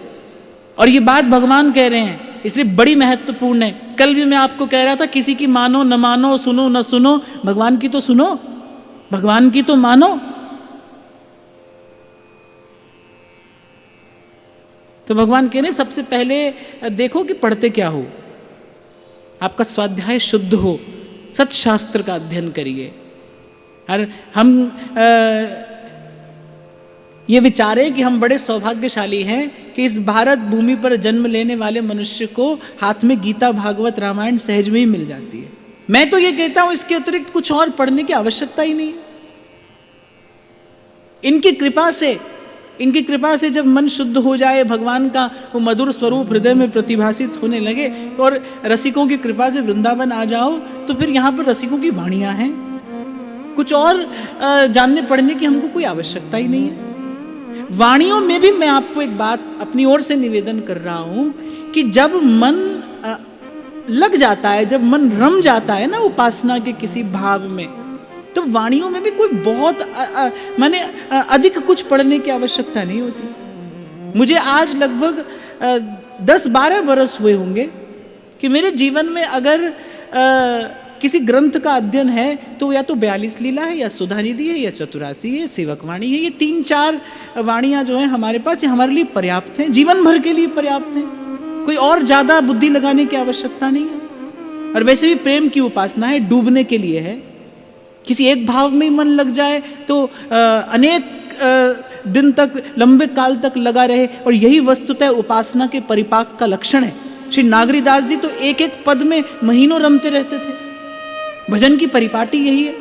और ये बात भगवान कह रहे हैं, इसलिए बड़ी महत्वपूर्ण है। कल भी मैं आपको कह रहा था, किसी की मानो न मानो, सुनो न सुनो, भगवान की तो सुनो, भगवान की तो मानो। तो भगवान कह रहे हैं सबसे पहले देखो कि पढ़ते क्या हो, आपका स्वाध्याय शुद्ध हो, सत्शास्त्र का अध्ययन करिए। और हम ये विचारें कि हम बड़े सौभाग्यशाली हैं कि इस भारत भूमि पर जन्म लेने वाले मनुष्य को हाथ में गीता, भागवत, रामायण सहज में ही मिल जाती है। मैं तो ये कहता हूं इसके अतिरिक्त कुछ और पढ़ने की आवश्यकता ही नहीं है। इनकी कृपा से जब मन शुद्ध हो जाए, भगवान का वो मधुर स्वरूप हृदय में प्रतिभासित होने लगे और रसिकों की कृपा से वृंदावन आ जाओ, तो फिर यहाँ पर रसिकों की वाणियाँ हैं। कुछ और जानने पढ़ने की हमको कोई आवश्यकता ही नहीं है। वाणियों में भी मैं आपको एक बात अपनी ओर से निवेदन कर रहा हूं कि जब मन लग जाता है, जब मन रम जाता है ना उपासना के किसी भाव में, तो वाणियों में भी कोई बहुत माने अधिक कुछ पढ़ने की आवश्यकता नहीं होती। मुझे आज लगभग 10-12 वर्ष हुए होंगे कि मेरे जीवन में अगर किसी ग्रंथ का अध्ययन है तो या तो 42 लीला है, या सुधा निधि है, या चतुरासी है, सेवक वाणी है। ये 3-4 वाणियाँ जो हैं हमारे पास, ये हमारे लिए पर्याप्त हैं, जीवन भर के लिए पर्याप्त हैं। कोई और ज़्यादा बुद्धि लगाने की आवश्यकता नहीं है। और वैसे भी प्रेम की उपासना है, डूबने के लिए है। किसी एक भाव में ही मन लग जाए तो अनेक दिन तक, लंबे काल तक लगा रहे, और यही वस्तुतः उपासना के परिपाक का लक्षण है। श्री नागरीदास जी तो एक एक पद में महीनों रमते रहते थे। भजन की परिपाटी यही है,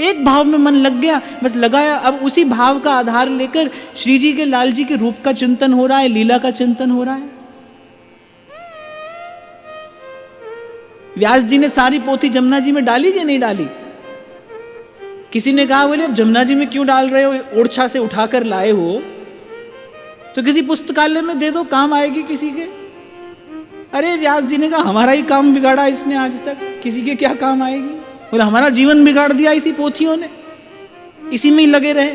एक भाव में मन लग गया, बस लगाया। अब उसी भाव का आधार लेकर श्री जी के, लाल जी के रूप का चिंतन हो रहा है, लीला का चिंतन हो रहा है। व्यास जी ने सारी पोथी जमुना जी में डाली कि नहीं डाली? किसी ने कहा बोले अब जमुना जी में क्यों डाल रहे हो, ओरछा से उठाकर लाए हो तो किसी पुस्तकालय में दे दो, काम आएगी किसी के। अरे व्यास जी ने कहा हमारा ही काम बिगाड़ा इसने आज तक, किसी के क्या काम आएगी। बोले हमारा जीवन बिगाड़ दिया इसी पोथियों ने, इसी में ही लगे रहे।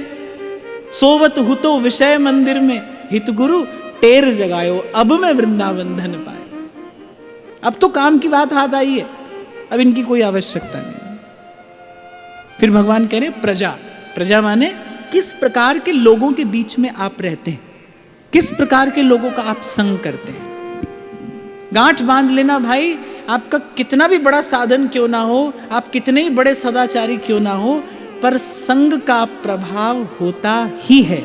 सोवत हुतो विषय मंदिर में, हित गुरु टेर जगायो, अब मैं वृंदावन धन पाए। अब तो काम की बात हाथ आई है, अब इनकी कोई आवश्यकता नहीं। फिर भगवान कह रहे प्रजा, प्रजा माने किस प्रकार के लोगों के बीच में आप रहते हैं, किस प्रकार के लोगों का आप संग करते हैं। गांठ बांध लेना भाई, आपका कितना भी बड़ा साधन क्यों ना हो, आप कितने ही बड़े सदाचारी क्यों ना हो, पर संग का प्रभाव होता ही है,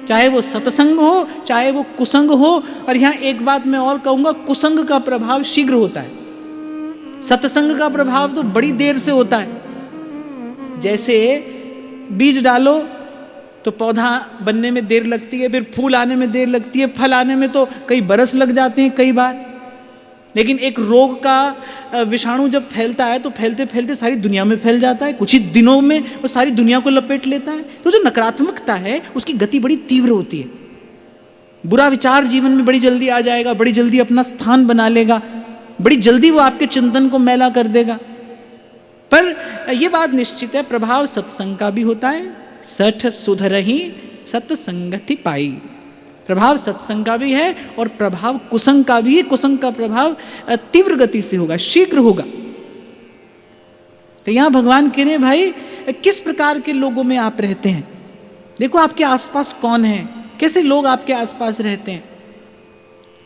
चाहे वो सत्संग हो चाहे वो कुसंग हो। और यहां एक बात मैं और कहूंगा, कुसंग का प्रभाव शीघ्र होता है, सत्संग का प्रभाव तो बड़ी देर से होता है। जैसे बीज डालो तो पौधा बनने में देर लगती है, फिर फूल आने में देर लगती है, फल आने में तो कई बरस लग जाते हैं कई बार। लेकिन एक रोग का विषाणु जब फैलता है तो फैलते फैलते सारी दुनिया में फैल जाता है, कुछ ही दिनों में वो सारी दुनिया को लपेट लेता है। तो जो नकारात्मकता है उसकी गति बड़ी तीव्र होती है। बुरा विचार जीवन में बड़ी जल्दी आ जाएगा, बड़ी जल्दी अपना स्थान बना लेगा, बड़ी जल्दी वो आपके चिंतन को मैला कर देगा। पर यह बात निश्चित है, प्रभाव सत्संग का भी होता है। सठ सुधरहि सत्संगति पाई, प्रभाव सत्संग का भी है और प्रभाव कुसंग का भी है। कुसंग का प्रभाव तीव्र गति से होगा, शीघ्र होगा। तो यहां भगवान कह रहे हैं भाई किस प्रकार के लोगों में आप रहते हैं। देखो आपके आसपास कौन है, कैसे लोग आपके आसपास रहते हैं।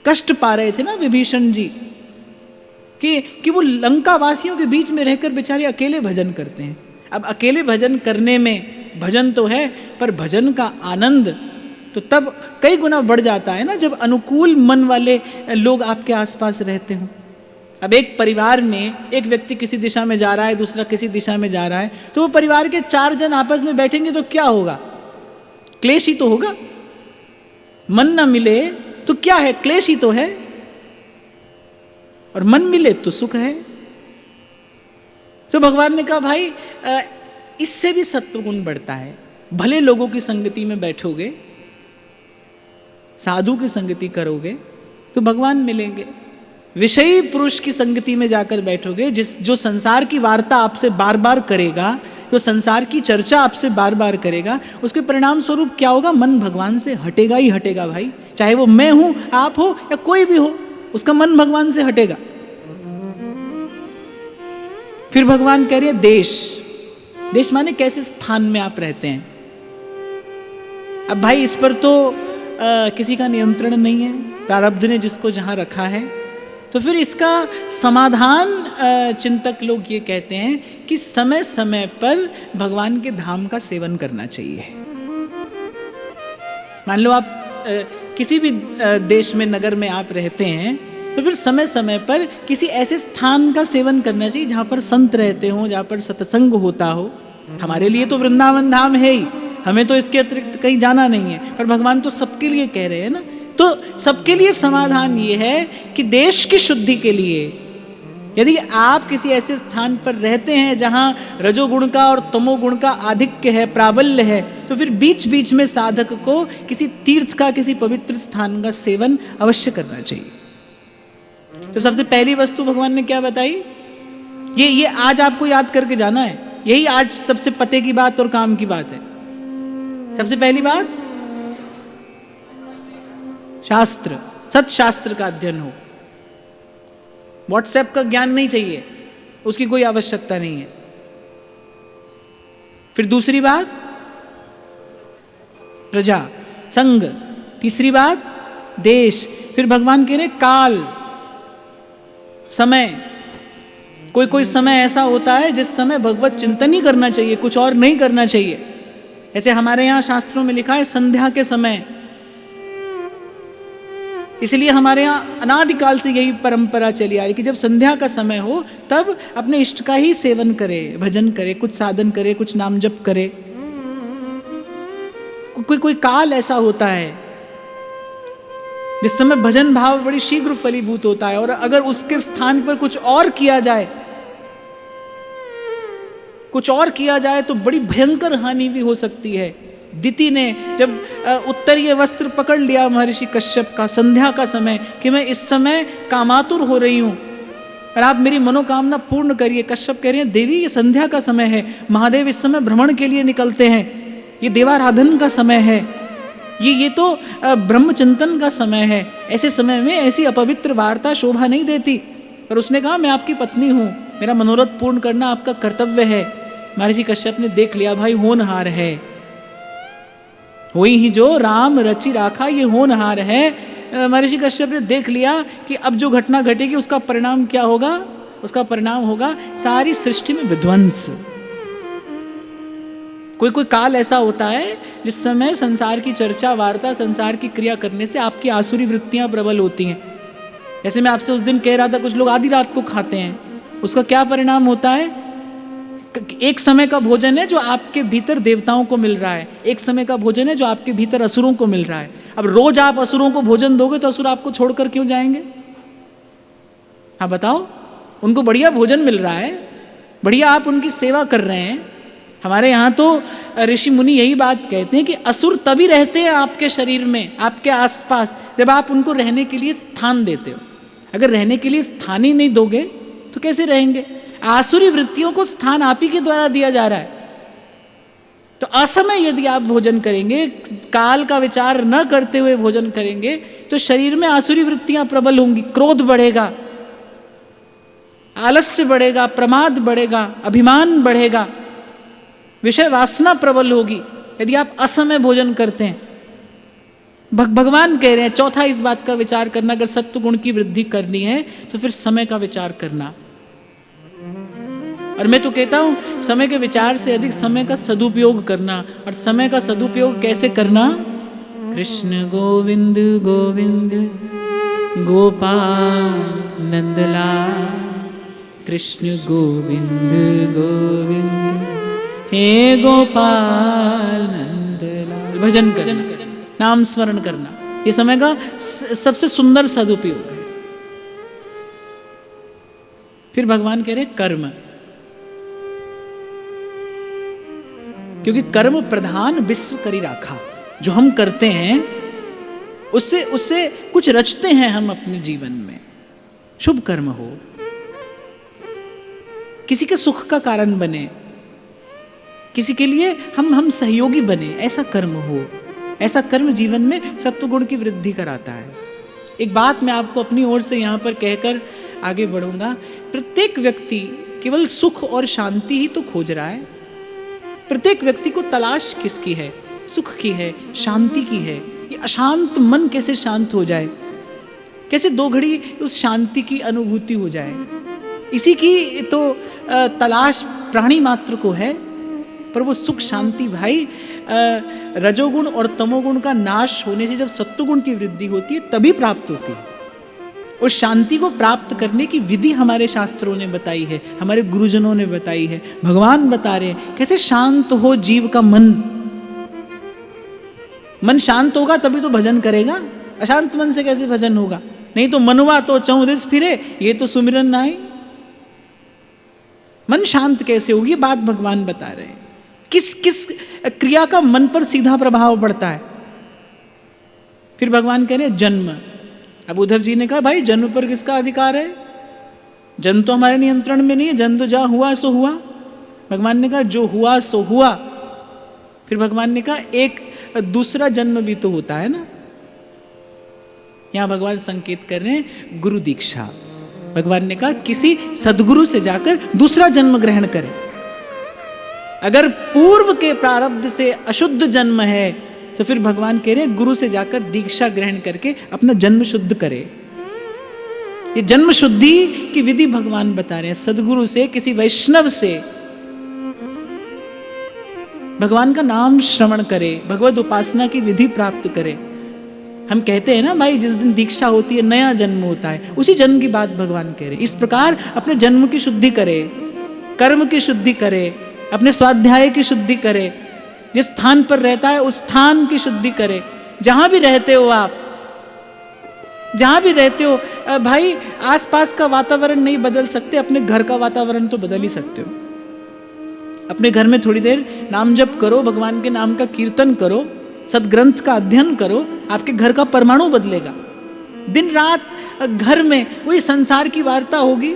कष्ट पा रहे थे ना विभीषण जी कि वो लंका वासियों के बीच में रहकर बेचारे अकेले भजन करते हैं। अब अकेले भजन करने में भजन तो है, पर भजन का आनंद तो तब कई गुना बढ़ जाता है ना जब अनुकूल मन वाले लोग आपके आसपास रहते हो। अब एक परिवार में एक व्यक्ति किसी दिशा में जा रहा है, दूसरा किसी दिशा में जा रहा है, तो वो परिवार के 4 जन आपस में बैठेंगे तो क्या होगा, क्लेश ही तो होगा। मन ना मिले तो क्या है, क्लेश ही तो है, और मन मिले तो सुख है। तो भगवान ने कहा भाई इससे भी सत्वगुण बढ़ता है। भले लोगों की संगति में बैठोगे, साधु की संगति करोगे तो भगवान मिलेंगे। विषयी पुरुष की संगति में जाकर बैठोगे, जो संसार की वार्ता आपसे बार बार करेगा, जो संसार की चर्चा आपसे बार बार करेगा, उसके परिणाम स्वरूप क्या होगा, मन भगवान से हटेगा ही हटेगा भाई। चाहे वो मैं हूं, आप हो या कोई भी हो, उसका मन भगवान से हटेगा। फिर भगवान कह रहे हैं देश, देश माने कैसे स्थान में आप रहते हैं। अब भाई इस पर तो किसी का नियंत्रण नहीं है, प्रारब्ध ने जिसको जहां रखा है। तो फिर इसका समाधान चिंतक लोग ये कहते हैं कि समय समय पर भगवान के धाम का सेवन करना चाहिए। मान लो आप किसी भी देश में, नगर में आप रहते हैं, तो फिर समय समय पर किसी ऐसे स्थान का सेवन करना चाहिए जहाँ पर संत रहते हो, जहाँ पर सत्संग होता हो। हमारे लिए तो वृंदावन धाम है ही, हमें तो इसके अतिरिक्त कहीं जाना नहीं है, पर भगवान तो सबके लिए कह रहे हैं ना। तो सबके लिए समाधान ये है कि देश की शुद्धि के लिए यदि आप किसी ऐसे स्थान पर रहते हैं जहाँ रजोगुण का और तमोगुण का आधिक्य है, प्राबल्य है, तो फिर बीच बीच में साधक को किसी तीर्थ का, किसी पवित्र स्थान का सेवन अवश्य करना चाहिए। तो सबसे पहली वस्तु भगवान ने क्या बताई, ये आज आपको याद करके जाना है। यही आज सबसे पते की बात और काम की बात है। सबसे पहली बात, शास्त्र, सत्शास्त्र का अध्ययन हो। व्हाट्सएप का ज्ञान नहीं चाहिए, उसकी कोई आवश्यकता नहीं है। फिर दूसरी बात प्रजा, संग। तीसरी बात देश। फिर भगवान कह रहे काल, समय। कोई कोई समय ऐसा होता है जिस समय भगवत चिंतन ही करना चाहिए, कुछ और नहीं करना चाहिए। ऐसे हमारे यहाँ शास्त्रों में लिखा है संध्या के समय, इसलिए हमारे यहाँ अनादिकाल से यही परंपरा चली आ रही कि जब संध्या का समय हो तब अपने इष्ट का ही सेवन करे, भजन करे, कुछ साधन करे, कुछ नाम जप करे। कोई काल ऐसा होता है जिस समय भजन भाव बड़ी शीघ्र फलीभूत होता है, और अगर उसके स्थान पर कुछ और किया जाए कुछ और किया जाए तो बड़ी भयंकर हानि भी हो सकती है। दिति ने जब उत्तरीय वस्त्र पकड़ लिया महर्षि कश्यप का, संध्या का समय, कि मैं इस समय कामातुर हो रही हूं और आप मेरी मनोकामना पूर्ण करिए। कश्यप कह रहे हैं देवी ये संध्या का समय है, महादेव इस समय भ्रमण के लिए निकलते हैं, ये देवाराधन का समय है, ये तो ब्रह्मचिंतन का समय है, ऐसे समय में ऐसी अपवित्र वार्ता शोभा नहीं देती। पर उसने कहा मैं आपकी पत्नी हूं, मेरा मनोरथ पूर्ण करना आपका कर्तव्य है। महर्षि कश्यप ने देख लिया भाई होनहार है, वही ही जो राम रचि राखा, ये होनहार है। महर्षि कश्यप ने देख लिया कि अब जो घटना घटेगी उसका परिणाम क्या होगा, उसका परिणाम होगा सारी सृष्टि में विध्वंस। कोई कोई काल ऐसा होता है जिस समय संसार की चर्चा वार्ता, संसार की क्रिया करने से आपकी आसुरी वृत्तियां प्रबल होती हैं। जैसे मैं आपसे उस दिन कह रहा था कुछ लोग आधी रात को खाते हैं, उसका क्या परिणाम होता है? एक समय का भोजन है जो आपके भीतर देवताओं को मिल रहा है, एक समय का भोजन है जो आपके भीतर असुरों को मिल रहा है। अब रोज आप असुरों को भोजन दोगे तो असुर आपको छोड़कर क्यों जाएंगे? हाँ बताओ, उनको बढ़िया भोजन मिल रहा है, बढ़िया आप उनकी सेवा कर रहे हैं। हमारे यहाँ तो ऋषि मुनि यही बात कहते हैं कि असुर तभी रहते हैं आपके शरीर में, आपके आसपास, जब आप उनको रहने के लिए स्थान देते हो। अगर रहने के लिए स्थान ही नहीं दोगे तो कैसे रहेंगे? आसुरी वृत्तियों को स्थान आप ही के द्वारा दिया जा रहा है। तो असमय यदि आप भोजन करेंगे, काल का विचार न करते हुए भोजन करेंगे, तो शरीर में आसुरी वृत्तियां प्रबल होंगी, क्रोध बढ़ेगा, आलस्य बढ़ेगा, प्रमाद बढ़ेगा, अभिमान बढ़ेगा, विषय वासना प्रबल होगी यदि आप असमय भोजन करते हैं। भगवान कह रहे हैं चौथा इस बात का विचार करना, अगर सत्व गुण की वृद्धि करनी है तो फिर समय का विचार करना। और मैं तो कहता हूं समय के विचार से अधिक समय का सदुपयोग करना। और समय का सदुपयोग कैसे करना? कृष्ण गोविंद गोविंद गोपाल नंदलाल, कृष्ण गोविंद गोविंद हे गोपाल नंदलाल। भजन करना, नाम स्मरण करना, ये समय का सबसे सुंदर सदुपयोग है। फिर भगवान कह रहे कर्म, क्योंकि कर्म प्रधान विश्व करी राखा। जो हम करते हैं उससे कुछ रचते हैं हम अपने जीवन में। शुभ कर्म हो, किसी के सुख का कारण बने, किसी के लिए हम सहयोगी बने, ऐसा कर्म हो। ऐसा कर्म जीवन में सत्वगुण की वृद्धि कराता है। एक बात मैं आपको अपनी ओर से यहाँ पर कहकर आगे बढ़ूंगा। प्रत्येक व्यक्ति केवल सुख और शांति ही तो खोज रहा है। प्रत्येक व्यक्ति को तलाश किसकी है? सुख की है, शांति की है। ये अशांत मन कैसे शांत हो जाए, कैसे दो घड़ी उस शांति की अनुभूति हो जाए, इसी की तो तलाश प्राणी मात्र को है। पर वो सुख शांति भाई रजोगुण और तमोगुण का नाश होने से जब सत्वगुण की वृद्धि होती है तभी प्राप्त होती है। उस शांति को प्राप्त करने की विधि हमारे शास्त्रों ने बताई है, हमारे गुरुजनों ने बताई है, भगवान बता रहे हैं कैसे शांत हो जीव का मन। मन शांत होगा तभी तो भजन करेगा, अशांत मन से कैसे भजन होगा? नहीं तो मनवा तो चौदिस फिरे, ये तो सुमिरन ना है। मन शांत कैसे होगी, ये बात भगवान बता रहे हैं। किस किस क्रिया का मन पर सीधा प्रभाव पड़ता है? फिर भगवान कह रहे हैं जन्म। अब उद्धव जी ने कहा भाई जन्म पर किसका अधिकार है? जन्म तो हमारे नियंत्रण में नहीं है, जन्म तो जहां हुआ सो हुआ। भगवान ने कहा जो हुआ सो हुआ। फिर भगवान ने कहा एक दूसरा जन्म भी तो होता है ना। यहां भगवान संकेत कर रहे हैं गुरु दीक्षा। भगवान ने कहा किसी सदगुरु से जाकर दूसरा जन्म ग्रहण करें। अगर पूर्व के प्रारब्ध से अशुद्ध जन्म है तो फिर भगवान कह रहे हैं गुरु से जाकर दीक्षा ग्रहण करके अपना जन्म शुद्ध करे। ये जन्म शुद्धि की विधि भगवान बता रहे हैं। सदगुरु से, किसी वैष्णव से भगवान का नाम श्रवण करे, भगवत उपासना की विधि प्राप्त करे। हम कहते हैं ना भाई जिस दिन दीक्षा होती है नया जन्म होता है, उसी जन्म की बात भगवान कह रहे हैं। इस प्रकार अपने जन्म की शुद्धि करे, कर्म की शुद्धि करे, अपने स्वाध्याय की शुद्धि करे, जिस स्थान पर रहता है उस स्थान की शुद्धि करे। जहां भी रहते हो आप, जहां भी रहते हो भाई, आसपास का वातावरण नहीं बदल सकते, अपने घर का वातावरण तो बदल ही सकते हो। अपने घर में थोड़ी देर नाम जप करो, भगवान के नाम का कीर्तन करो, सदग्रंथ का अध्ययन करो, आपके घर का परमाणु बदलेगा। दिन रात घर में वही संसार की वार्ता होगी,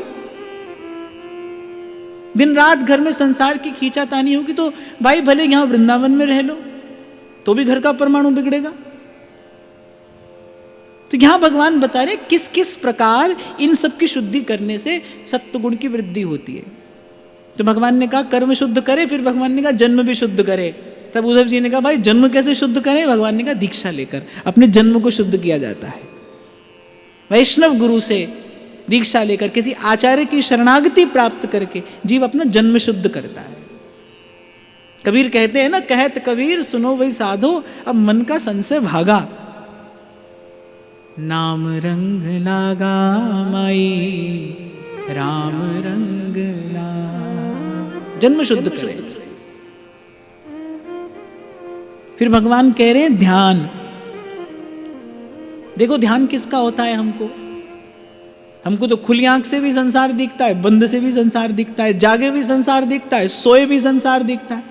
दिन रात घर में संसार की खींचातानी होगी, तो भाई भले यहां वृंदावन में रह लो तो भी घर का परमाणु बिगड़ेगा। तो यहां भगवान बता रहे किस किस प्रकार इन सब की शुद्धि करने से सत्वगुण की वृद्धि होती है। तो भगवान ने कहा कर्म शुद्ध करे, फिर भगवान ने कहा जन्म भी शुद्ध करे। तब उद्धव जी ने कहा भाई जन्म कैसे शुद्ध करें? भगवान ने कहा दीक्षा लेकर अपने जन्म को शुद्ध किया जाता है। वैष्णव गुरु से दीक्षा लेकर, किसी आचार्य की शरणागति प्राप्त करके जीव अपना जन्म शुद्ध करता है। कबीर कहते हैं ना, कहत कबीर सुनो वही साधो, अब मन का संशय भागा, नाम रंग लागा माई राम रंग ला। जन्म शुद्ध करें। फिर भगवान कह रहे हैं ध्यान। देखो ध्यान किसका होता है? हमको तो खुली आंख से भी संसार दिखता है, बंद से भी संसार दिखता है, जागे भी संसार दिखता है, सोए भी संसार दिखता है।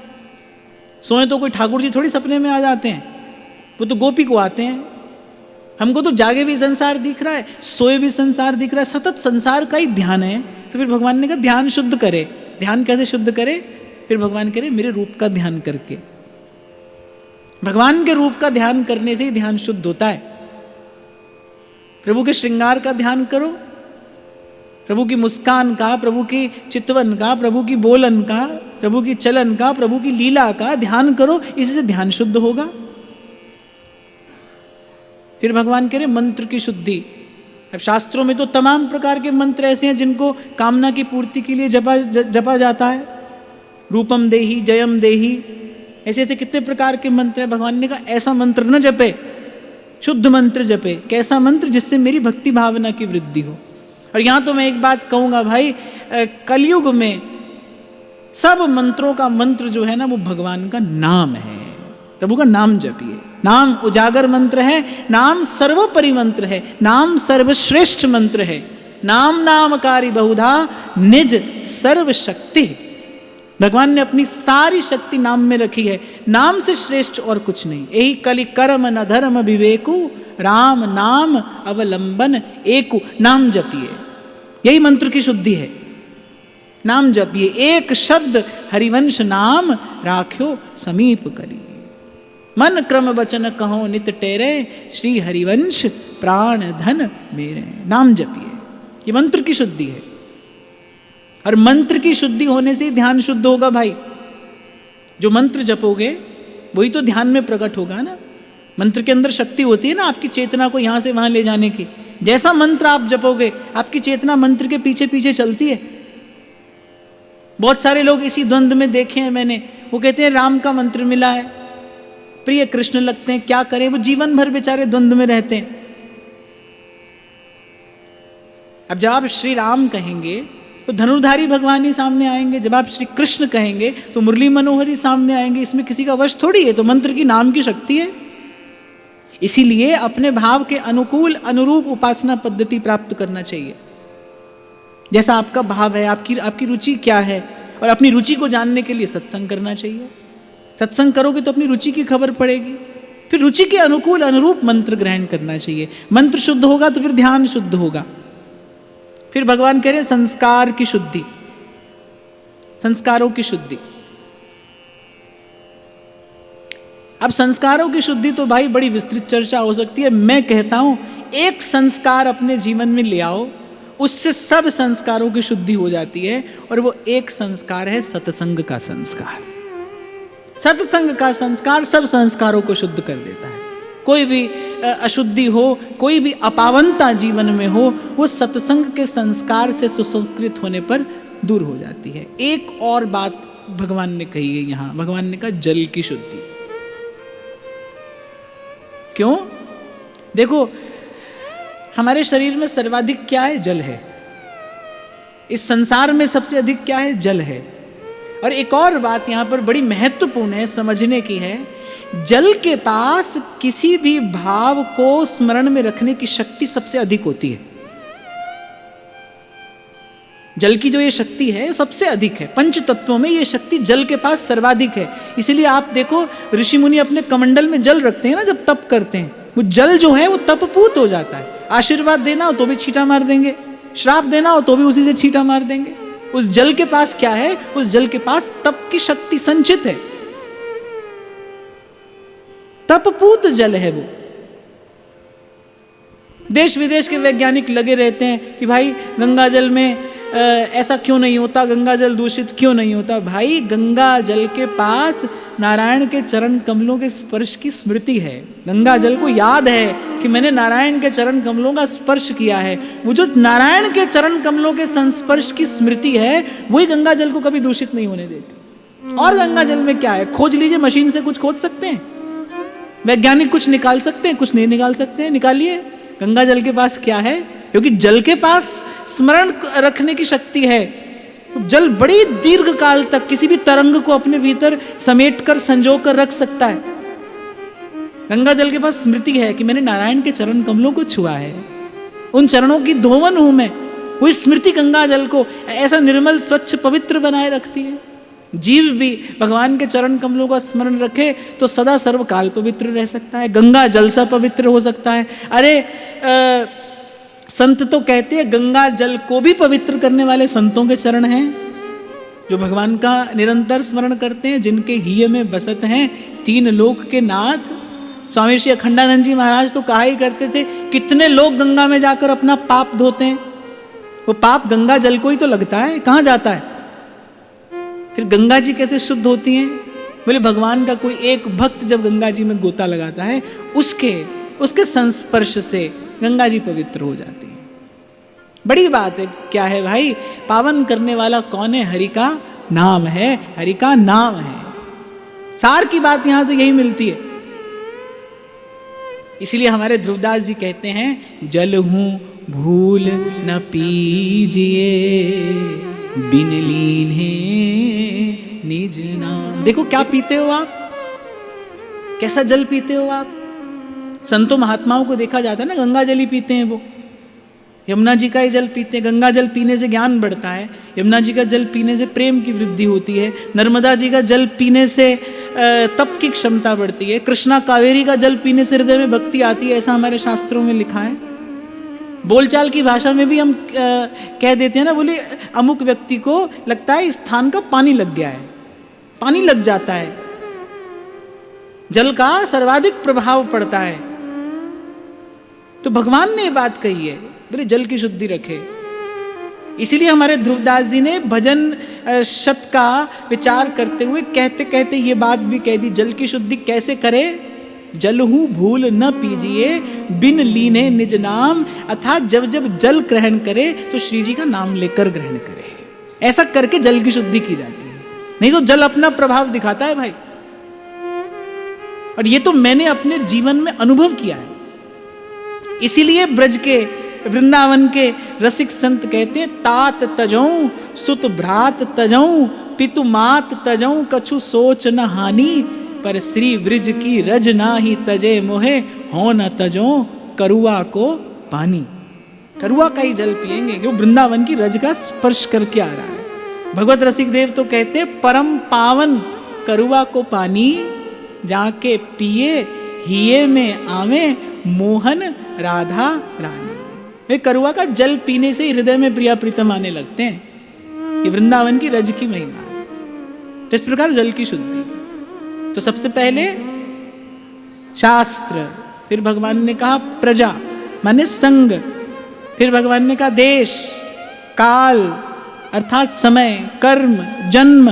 सोए तो कोई ठाकुर जी थोड़ी सपने में आ जाते हैं, वो तो गोपी को आते हैं। हमको तो जागे भी संसार दिख रहा है, सोए भी संसार दिख रहा है, सतत संसार का ही ध्यान है। तो फिर भगवान ने कहा ध्यान शुद्ध करे। ध्यान कैसे शुद्ध करे? फिर भगवान कह रहे मेरे रूप का ध्यान करके। भगवान के रूप का ध्यान करने से ही ध्यान शुद्ध होता है। प्रभु के श्रृंगार का ध्यान करो, प्रभु की मुस्कान का, प्रभु की चितवन का, प्रभु की बोलन का, प्रभु की चलन का, प्रभु की लीला का ध्यान करो, इसी से ध्यान शुद्ध होगा। फिर भगवान कह रहे मंत्र की शुद्धि। अब शास्त्रों में तो तमाम प्रकार के मंत्र ऐसे हैं जिनको कामना की पूर्ति के लिए जपा जाता है। रूपम देही, जयम देही, ऐसे ऐसे कितने प्रकार के मंत्र हैं। भगवान ने कहा ऐसा मंत्र न जपे, शुद्ध मंत्र जपे। कैसा मंत्र? जिससे मेरी भक्ति भावना की वृद्धि हो। और यहां तो मैं एक बात कहूंगा भाई, कलयुग में सब मंत्रों का मंत्र जो है ना, वो भगवान का नाम है। प्रभु का नाम जपिए। नाम उजागर मंत्र है, नाम सर्वोपरि मंत्र है, नाम सर्वश्रेष्ठ मंत्र है। नाम नामकारी बहुधा निज सर्वशक्ति। भगवान ने अपनी सारी शक्ति नाम में रखी है। नाम से श्रेष्ठ और कुछ नहीं। यही कलि कर्म न धर्म विवेकु, राम नाम अवलंबन एकु। नाम जपिए, यही मंत्र की शुद्धि है। नाम जपिए, एक शब्द हरिवंश नाम राख्यो समीप करी। मन क्रम वचन कहो नित टेरे, श्री हरिवंश प्राण धन मेरे। नाम जपिए, ये मंत्र की शुद्धि है। और मंत्र की शुद्धि होने से ध्यान शुद्ध होगा भाई। जो मंत्र जपोगे वही तो ध्यान में प्रकट होगा ना। मंत्र के अंदर शक्ति होती है ना, आपकी चेतना को यहां से वहां ले जाने की। जैसा मंत्र आप जपोगे, आपकी चेतना मंत्र के पीछे पीछे चलती है। बहुत सारे लोग इसी द्वंद्व में देखे हैं मैंने। वो कहते हैं राम का मंत्र मिला है, प्रिय कृष्ण लगते हैं, क्या करें। वो जीवन भर बेचारे द्वंद्व में रहते हैं। अब जब आप श्री राम कहेंगे तो धनुर्धारी भगवान ही सामने आएंगे। जब आप श्री कृष्ण कहेंगे तो मुरली मनोहर ही सामने आएंगे। इसमें किसी का वश थोड़ी है। तो मंत्र की नाम की शक्ति है। इसीलिए अपने भाव के अनुकूल अनुरूप उपासना पद्धति प्राप्त करना चाहिए। जैसा आपका भाव है, आपकी रुचि क्या है, और अपनी रुचि को जानने के लिए सत्संग करना चाहिए। सत्संग करोगे तो अपनी रुचि की खबर पड़ेगी। फिर रुचि के अनुकूल अनुरूप मंत्र ग्रहण करना चाहिए। मंत्र शुद्ध होगा तो फिर ध्यान शुद्ध होगा। फिर भगवान कह रहे हैं संस्कार की शुद्धि, संस्कारों की शुद्धि। अब संस्कारों की शुद्धि तो भाई बड़ी विस्तृत चर्चा हो सकती है। मैं कहता हूं एक संस्कार अपने जीवन में ले आओ, उससे सब संस्कारों की शुद्धि हो जाती है। और वो एक संस्कार है सत्संग का संस्कार। सत्संग का संस्कार सब संस्कारों को शुद्ध कर देता है। कोई भी अशुद्धि हो, कोई भी अपावनता जीवन में हो, वो सत्संग के संस्कार से सुसंस्कृत होने पर दूर हो जाती है। एक और बात भगवान ने कही है यहां। भगवान ने कहा जल की शुद्धि। क्यों? देखो, हमारे शरीर में सर्वाधिक क्या है? जल है। इस संसार में सबसे अधिक क्या है? जल है। और एक और बात यहां पर बड़ी महत्वपूर्ण है, समझने की है। जल के पास किसी भी भाव को स्मरण में रखने की शक्ति सबसे अधिक होती है। जल की जो ये शक्ति है सबसे अधिक है, पंच तत्वों में ये शक्ति जल के पास सर्वाधिक है। इसीलिए आप देखो ऋषि मुनि अपने कमंडल में जल रखते हैं ना, जब तप करते हैं, वो जल जो है वो तपपूत हो जाता है। आशीर्वाद देना हो तो भी छींटा मार देंगे, श्राप देना हो तो भी उसी से छींटा मार देंगे। उस जल के पास क्या है? उस जल के पास तप की शक्ति संचित है, तपपूत जल है वो। देश विदेश के वैज्ञानिक लगे रहते हैं कि भाई गंगा जल में ऐसा क्यों नहीं होता, गंगा जल दूषित क्यों नहीं होता। भाई गंगा जल के पास नारायण के चरण कमलों के स्पर्श की स्मृति है। गंगा जल को याद है कि मैंने नारायण के चरण कमलों का स्पर्श किया है। वो जो नारायण के चरण कमलों के संस्पर्श की स्मृति है, वही गंगा जल को कभी दूषित नहीं होने देती। और गंगा जल में क्या है? खोज लीजिए, मशीन से कुछ खोज सकते हैं, वैज्ञानिक कुछ निकाल सकते हैं, कुछ नहीं निकाल सकते हैं, निकालिए। गंगा जल के पास क्या है? क्योंकि जल के पास स्मरण रखने की शक्ति है। जल बड़ी दीर्घ काल तक किसी भी तरंग को अपने भीतर समेट कर संजो कर रख सकता है। गंगा जल के पास स्मृति है कि मैंने नारायण के चरण कमलों को छुआ है, उन चरणों की धोवन हूं मैं। वही स्मृति गंगा जल को ऐसा निर्मल स्वच्छ पवित्र बनाए रखती है। जीव भी भगवान के चरण कमलों का स्मरण रखे तो सदा सर्वकाल पवित्र रह सकता है, गंगा जल सा पवित्र हो सकता है। अरे संत तो कहते हैं गंगा जल को भी पवित्र करने वाले संतों के चरण हैं, जो भगवान का निरंतर स्मरण करते हैं, जिनके हिय में बसत हैं तीन लोक के नाथ। स्वामी श्री अखंडानंद जी महाराज तो कहा ही करते थे, कितने लोग गंगा में जाकर अपना पाप धोते हैं, वो पाप गंगा जल को ही तो लगता है, कहाँ जाता है? फिर गंगा जी कैसे शुद्ध होती हैं? बोले भगवान का कोई एक भक्त जब गंगा जी में गोता लगाता है, उसके संस्पर्श से गंगा जी पवित्र हो जाती है। बड़ी बात है। क्या है भाई? पावन करने वाला कौन है? हरि का नाम है, हरि का नाम है। सार की बात यहां से यही मिलती है। इसलिए हमारे ध्रुवदास जी कहते हैं, जल हूं भूल न पीजिए बिन लीने निज नाम। देखो क्या पीते हो आप, कैसा जल पीते हो आप। संतों महात्माओं को देखा जाता है ना, गंगा जल ही पीते हैं वो, यमुना जी का ही जल पीते हैं। गंगा जल पीने से ज्ञान बढ़ता है, यमुना जी का जल पीने से प्रेम की वृद्धि होती है, नर्मदा जी का जल पीने से तप की क्षमता बढ़ती है, कृष्णा कावेरी का जल पीने से हृदय में भक्ति आती है, ऐसा हमारे शास्त्रों में लिखा है। बोलचाल की भाषा में भी हम कह देते हैं ना, बोले अमुक व्यक्ति को लगता है इस स्थान का पानी लग गया है, पानी लग जाता है, जल का सर्वाधिक प्रभाव पड़ता है। तो भगवान ने ये बात कही है, बोले जल की शुद्धि रखे। इसीलिए हमारे ध्रुवदास जी ने भजन शत का विचार करते हुए कहते कहते ये बात भी कह दी, जल की शुद्धि कैसे करे। जल हूं भूल न पीजिए बिन लीने निज नाम। अर्थात जब जब जल ग्रहण करे तो श्री जी का नाम लेकर ग्रहण करे, ऐसा करके जल की शुद्धि की जाती है। नहीं तो जल अपना प्रभाव दिखाता है भाई, और ये तो मैंने अपने जीवन में अनुभव किया है। इसीलिए ब्रज के वृंदावन के रसिक संत कहते हैं, तात तजऊं सुत भ्रात तजऊं पितु मात तजऊं कछु सोच न हानि, पर श्री ब्रज की रज ना ही तजे मोहे हो न तजो करुआ को पानी। करुआ का ही जल पिएंगे, क्यों? वृंदावन की रज का स्पर्श करके आ रहा है। भगवत रसिक देव तो कहते हैं, परम पावन करुआ को पानी जाके पिए हिये में आवे मोहन राधा रानी। वे करुआ का जल पीने से हृदय में प्रिया प्रीतम आने लगते हैं। ये वृंदावन की रज की महिमा है। तो इस प्रकार जल की शुद्धि। तो सबसे पहले शास्त्र, फिर भगवान ने कहा प्रजा माने संग, फिर भगवान ने कहा देश काल अर्थात समय, कर्म, जन्म,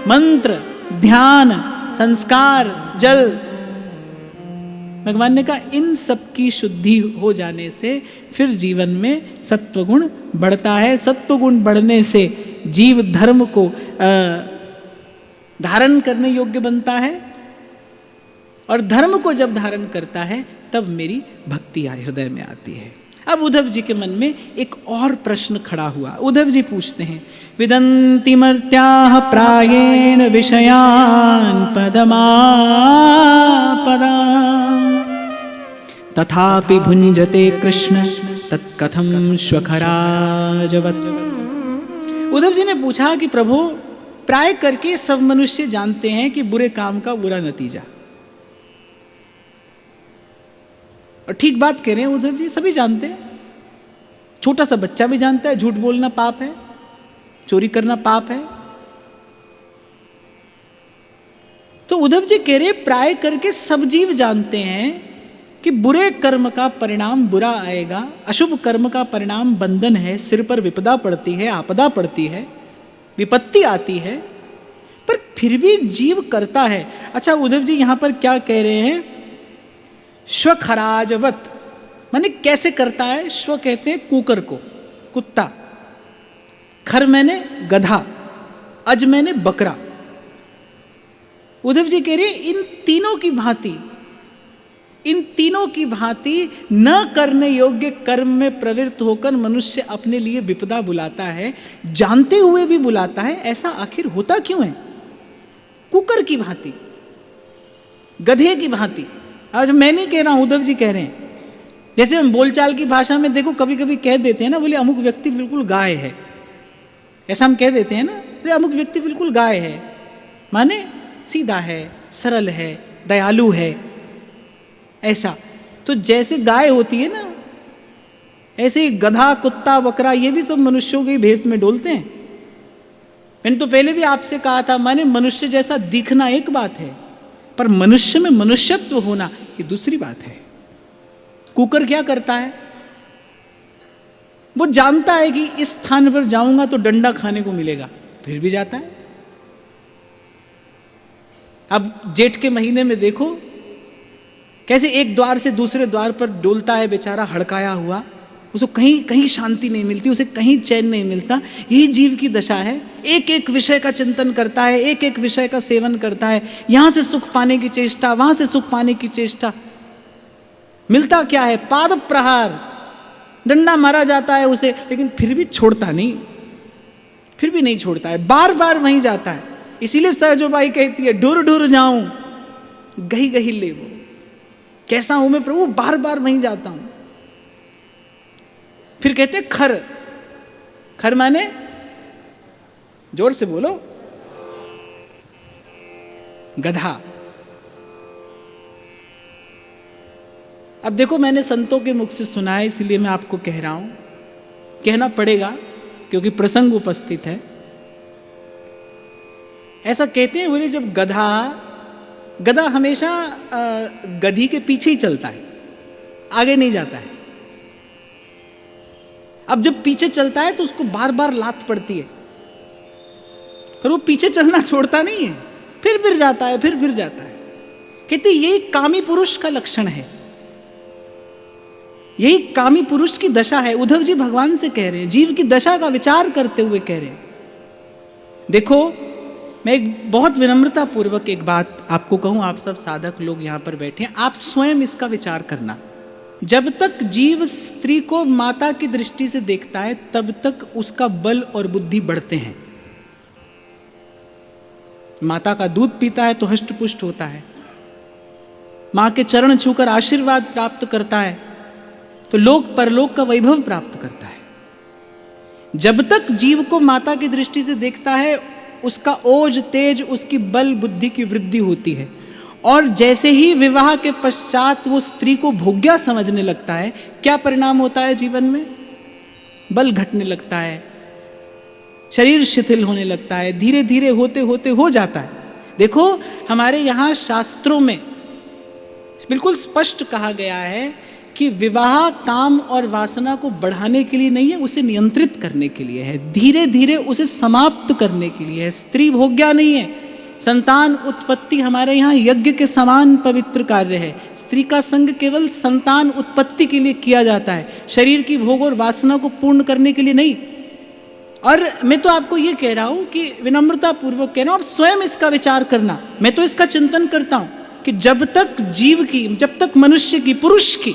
मंत्र, ध्यान, संस्कार, जल। भगवान ने कहा इन सब की शुद्धि हो जाने से फिर जीवन में सत्वगुण बढ़ता है। सत्वगुण बढ़ने से जीव धर्म को धारण करने योग्य बनता है, और धर्म को जब धारण करता है तब मेरी भक्ति हृदय में आती है। अब उद्धव जी के मन में एक और प्रश्न खड़ा हुआ। उद्धव जी पूछते हैं, विदन्ति मर्त्याः प्रायेण विषयान् पदमापदाम् तथापि भुञ्जते कृष्ण तत्कथं श्वखराजवत्। उद्धव जी ने पूछा कि प्रभु, प्राय करके सब मनुष्य जानते हैं कि बुरे काम का बुरा नतीजा, और ठीक बात कह रहे हैं उद्धव जी, सभी जानते हैं। छोटा सा बच्चा भी जानता है झूठ बोलना पाप है, चोरी करना पाप है। तो उद्धव जी कह रहे प्राय करके सब जीव जानते हैं कि बुरे कर्म का परिणाम बुरा आएगा, अशुभ कर्म का परिणाम बंधन है, सिर पर विपदा पड़ती है, आपदा पड़ती है, विपत्ति आती है, पर फिर भी जीव करता है। अच्छा, उद्धव जी यहां पर क्या कह रहे हैं? श्वखराजवत, माने कैसे करता है? श्व कहते हैं कुकर को, कुत्ता, खर मैंने गधा, अज मैंने बकरा। उद्धव जी कह रहे इन तीनों की भांति, इन तीनों की भांति न करने योग्य कर्म में प्रवृत्त होकर मनुष्य अपने लिए विपदा बुलाता है, जानते हुए भी बुलाता है। ऐसा आखिर होता क्यों है? कुकर की भांति, गधे की भांति। आज मैं नहीं कह रहा हूं, उद्धव जी कह रहे हैं। जैसे हम बोलचाल की भाषा में देखो कभी कभी कह देते हैं ना, बोले अमुक व्यक्ति बिल्कुल गाय है, ऐसा हम कह देते हैं ना, बोले अमुक व्यक्ति बिल्कुल गाय है, माने सीधा है, सरल है, दयालु है, ऐसा। तो जैसे गाय होती है ना, ऐसे गधा, कुत्ता, बकरा, ये भी सब मनुष्यों के भेष में डोलते हैं। मैंने तो पहले भी आपसे कहा था, माने मनुष्य जैसा दिखना एक बात है, पर मनुष्य में मनुष्यत्व होना ये दूसरी बात है। कुकर क्या करता है? वो जानता है कि इस स्थान पर जाऊंगा तो डंडा खाने को मिलेगा, फिर भी जाता है। अब जेठ के महीने में देखो कैसे एक द्वार से दूसरे द्वार पर डोलता है बेचारा, हड़काया हुआ, उसको कहीं कहीं शांति नहीं मिलती, उसे कहीं चैन नहीं मिलता। यही जीव की दशा है, एक एक विषय का चिंतन करता है, एक एक विषय का सेवन करता है, यहां से सुख पाने की चेष्टा, वहां से सुख पाने की चेष्टा। मिलता क्या है? पाद प्रहार, डंडा मारा जाता है उसे, लेकिन फिर भी छोड़ता नहीं, फिर भी नहीं छोड़ता है, बार बार वहीं जाता है। इसीलिए सहजोबाई कहती है, ढुर ढुर जाऊं गही गही ले वो, कैसा हूं मैं प्रभु, बार बार वहीं जाता हूं। फिर कहते खर, खर माने, जोर से बोलो, गधा। अब देखो मैंने संतों के मुख से सुना है, इसलिए मैं आपको कह रहा हूं, कहना पड़ेगा क्योंकि प्रसंग उपस्थित है। ऐसा कहते हैं, बोले जब गधा हमेशा गधी के पीछे ही चलता है, आगे नहीं जाता है। अब जब पीछे चलता है तो उसको बार बार लात पड़ती है, पर वो पीछे चलना छोड़ता नहीं है, फिर जाता है, फिर जाता है। कहते यही कामी पुरुष का लक्षण है, यही कामी पुरुष की दशा है। उद्धव जी भगवान से कह रहे हैं, जीव की दशा का विचार करते हुए कह रहे हैं। देखो मैं एक बहुत विनम्रता पूर्वक एक बात आपको कहूं, आप सब साधक लोग यहां पर बैठे हैं, आप स्वयं इसका विचार करना। जब तक जीव स्त्री को माता की दृष्टि से देखता है तब तक उसका बल और बुद्धि बढ़ते हैं। माता का दूध पीता है तो हष्ट पुष्ट होता है, मां के चरण छूकर आशीर्वाद प्राप्त करता है तो लोक परलोक का वैभव प्राप्त करता है। जब तक जीव को माता की दृष्टि से देखता है उसका ओज तेज, उसकी बल बुद्धि की वृद्धि होती है, और जैसे ही विवाह के पश्चात वो स्त्री को भोग्या समझने लगता है, क्या परिणाम होता है जीवन में? बल घटने लगता है, शरीर शिथिल होने लगता है, धीरे धीरे होते होते हो जाता है। देखो हमारे यहाँ शास्त्रों में बिल्कुल स्पष्ट कहा गया है कि विवाह काम और वासना को बढ़ाने के लिए नहीं है, उसे नियंत्रित करने के लिए है, धीरे धीरे उसे समाप्त करने के लिए है। स्त्री भोग्या नहीं है। संतान उत्पत्ति हमारे यहाँ यज्ञ के समान पवित्र कार्य है। स्त्री का संग केवल संतान उत्पत्ति के लिए किया जाता है, शरीर की भोग और वासना को पूर्ण करने के लिए नहीं। और मैं तो आपको ये कह रहा हूँ कि विनम्रता पूर्वक कह रहा हूँ, आप स्वयं इसका विचार करना। मैं तो इसका चिंतन करता हूँ कि जब तक जीव की, जब तक मनुष्य की, पुरुष की,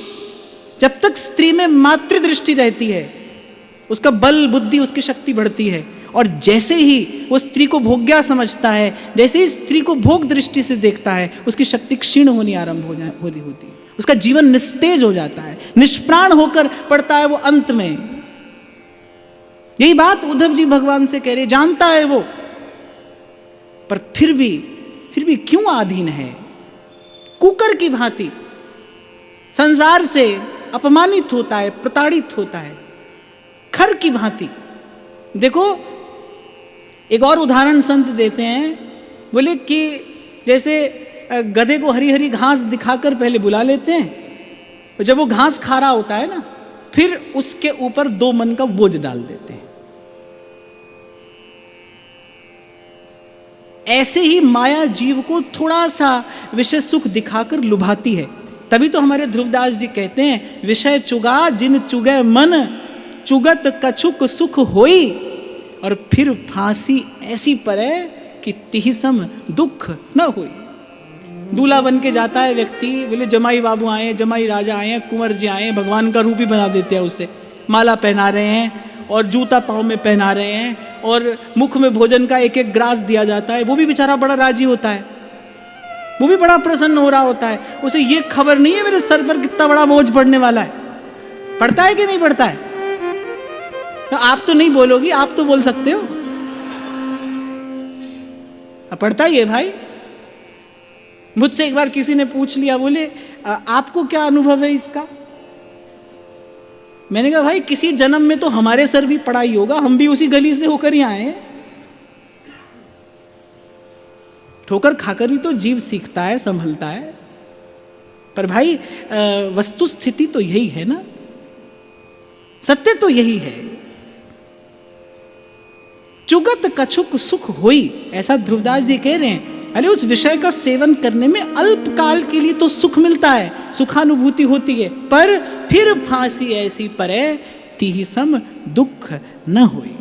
जब तक स्त्री में मातृदृष्टि रहती है, उसका बल बुद्धि, उसकी शक्ति बढ़ती है। और जैसे ही वो स्त्री को भोग्या समझता है, जैसे ही स्त्री को भोग दृष्टि से देखता है, उसकी शक्ति क्षीण होनी आरंभ होती है, उसका जीवन निस्तेज हो जाता है, निष्प्राण होकर पड़ता है वो अंत में। यही बात उद्धव जी भगवान से कह रहे, जानता है वो, पर फिर भी क्यों अधीन है, कुकर की भांति संसार से अपमानित होता है, प्रताड़ित होता है, खर की भांति। देखो एक और उदाहरण संत देते हैं, बोले कि जैसे गधे को हरी हरी घास दिखाकर पहले बुला लेते हैं, जब वो घास खा रहा होता है ना, फिर उसके ऊपर 2 मन का बोझ डाल देते हैं। ऐसे ही माया जीव को थोड़ा सा विषय सुख दिखाकर लुभाती है। तभी तो हमारे ध्रुवदास जी कहते हैं, विषय चुगा जिन चुगे मन, चुगत कछुक सुख होई, और फिर फांसी ऐसी परे कि तिहिसम दुख न होई। दूल्हा बन के जाता है व्यक्ति, बोले जमाई बाबू आए, जमाई राजा आए, कुंवर जी आए, भगवान का रूप ही बना देते हैं उसे, माला पहना रहे हैं और जूता पाँव में पहना रहे हैं, और मुख में भोजन का एक एक ग्रास दिया जाता है। वो भी बेचारा बड़ा राजी होता है, वो भी बड़ा प्रसन्न हो रहा होता है। उसे ये खबर नहीं है मेरे सर पर कितना बड़ा बोझ पड़ने वाला है। पड़ता है कि नहीं पड़ता है? तो आप तो नहीं बोलोगी, आप तो बोल सकते हो। पड़ता ही है भाई। मुझसे एक बार किसी ने पूछ लिया, बोले आपको क्या अनुभव है इसका? मैंने कहा भाई किसी जन्म में तो हमारे सर भी पड़ा ही होगा, हम भी उसी गली से होकर ही आए हैं। ठोकर खाकर ही तो जीव सीखता है, संभलता है। पर भाई वस्तु स्थिति तो यही है ना, सत्य तो यही है। चुगत कछुक सुख होई, ऐसा ध्रुवदास जी कह रहे हैं। अरे उस विषय का सेवन करने में अल्पकाल के लिए तो सुख मिलता है, सुखानुभूति होती है, पर फिर फांसी ऐसी परे तिहिसम दुख न होई,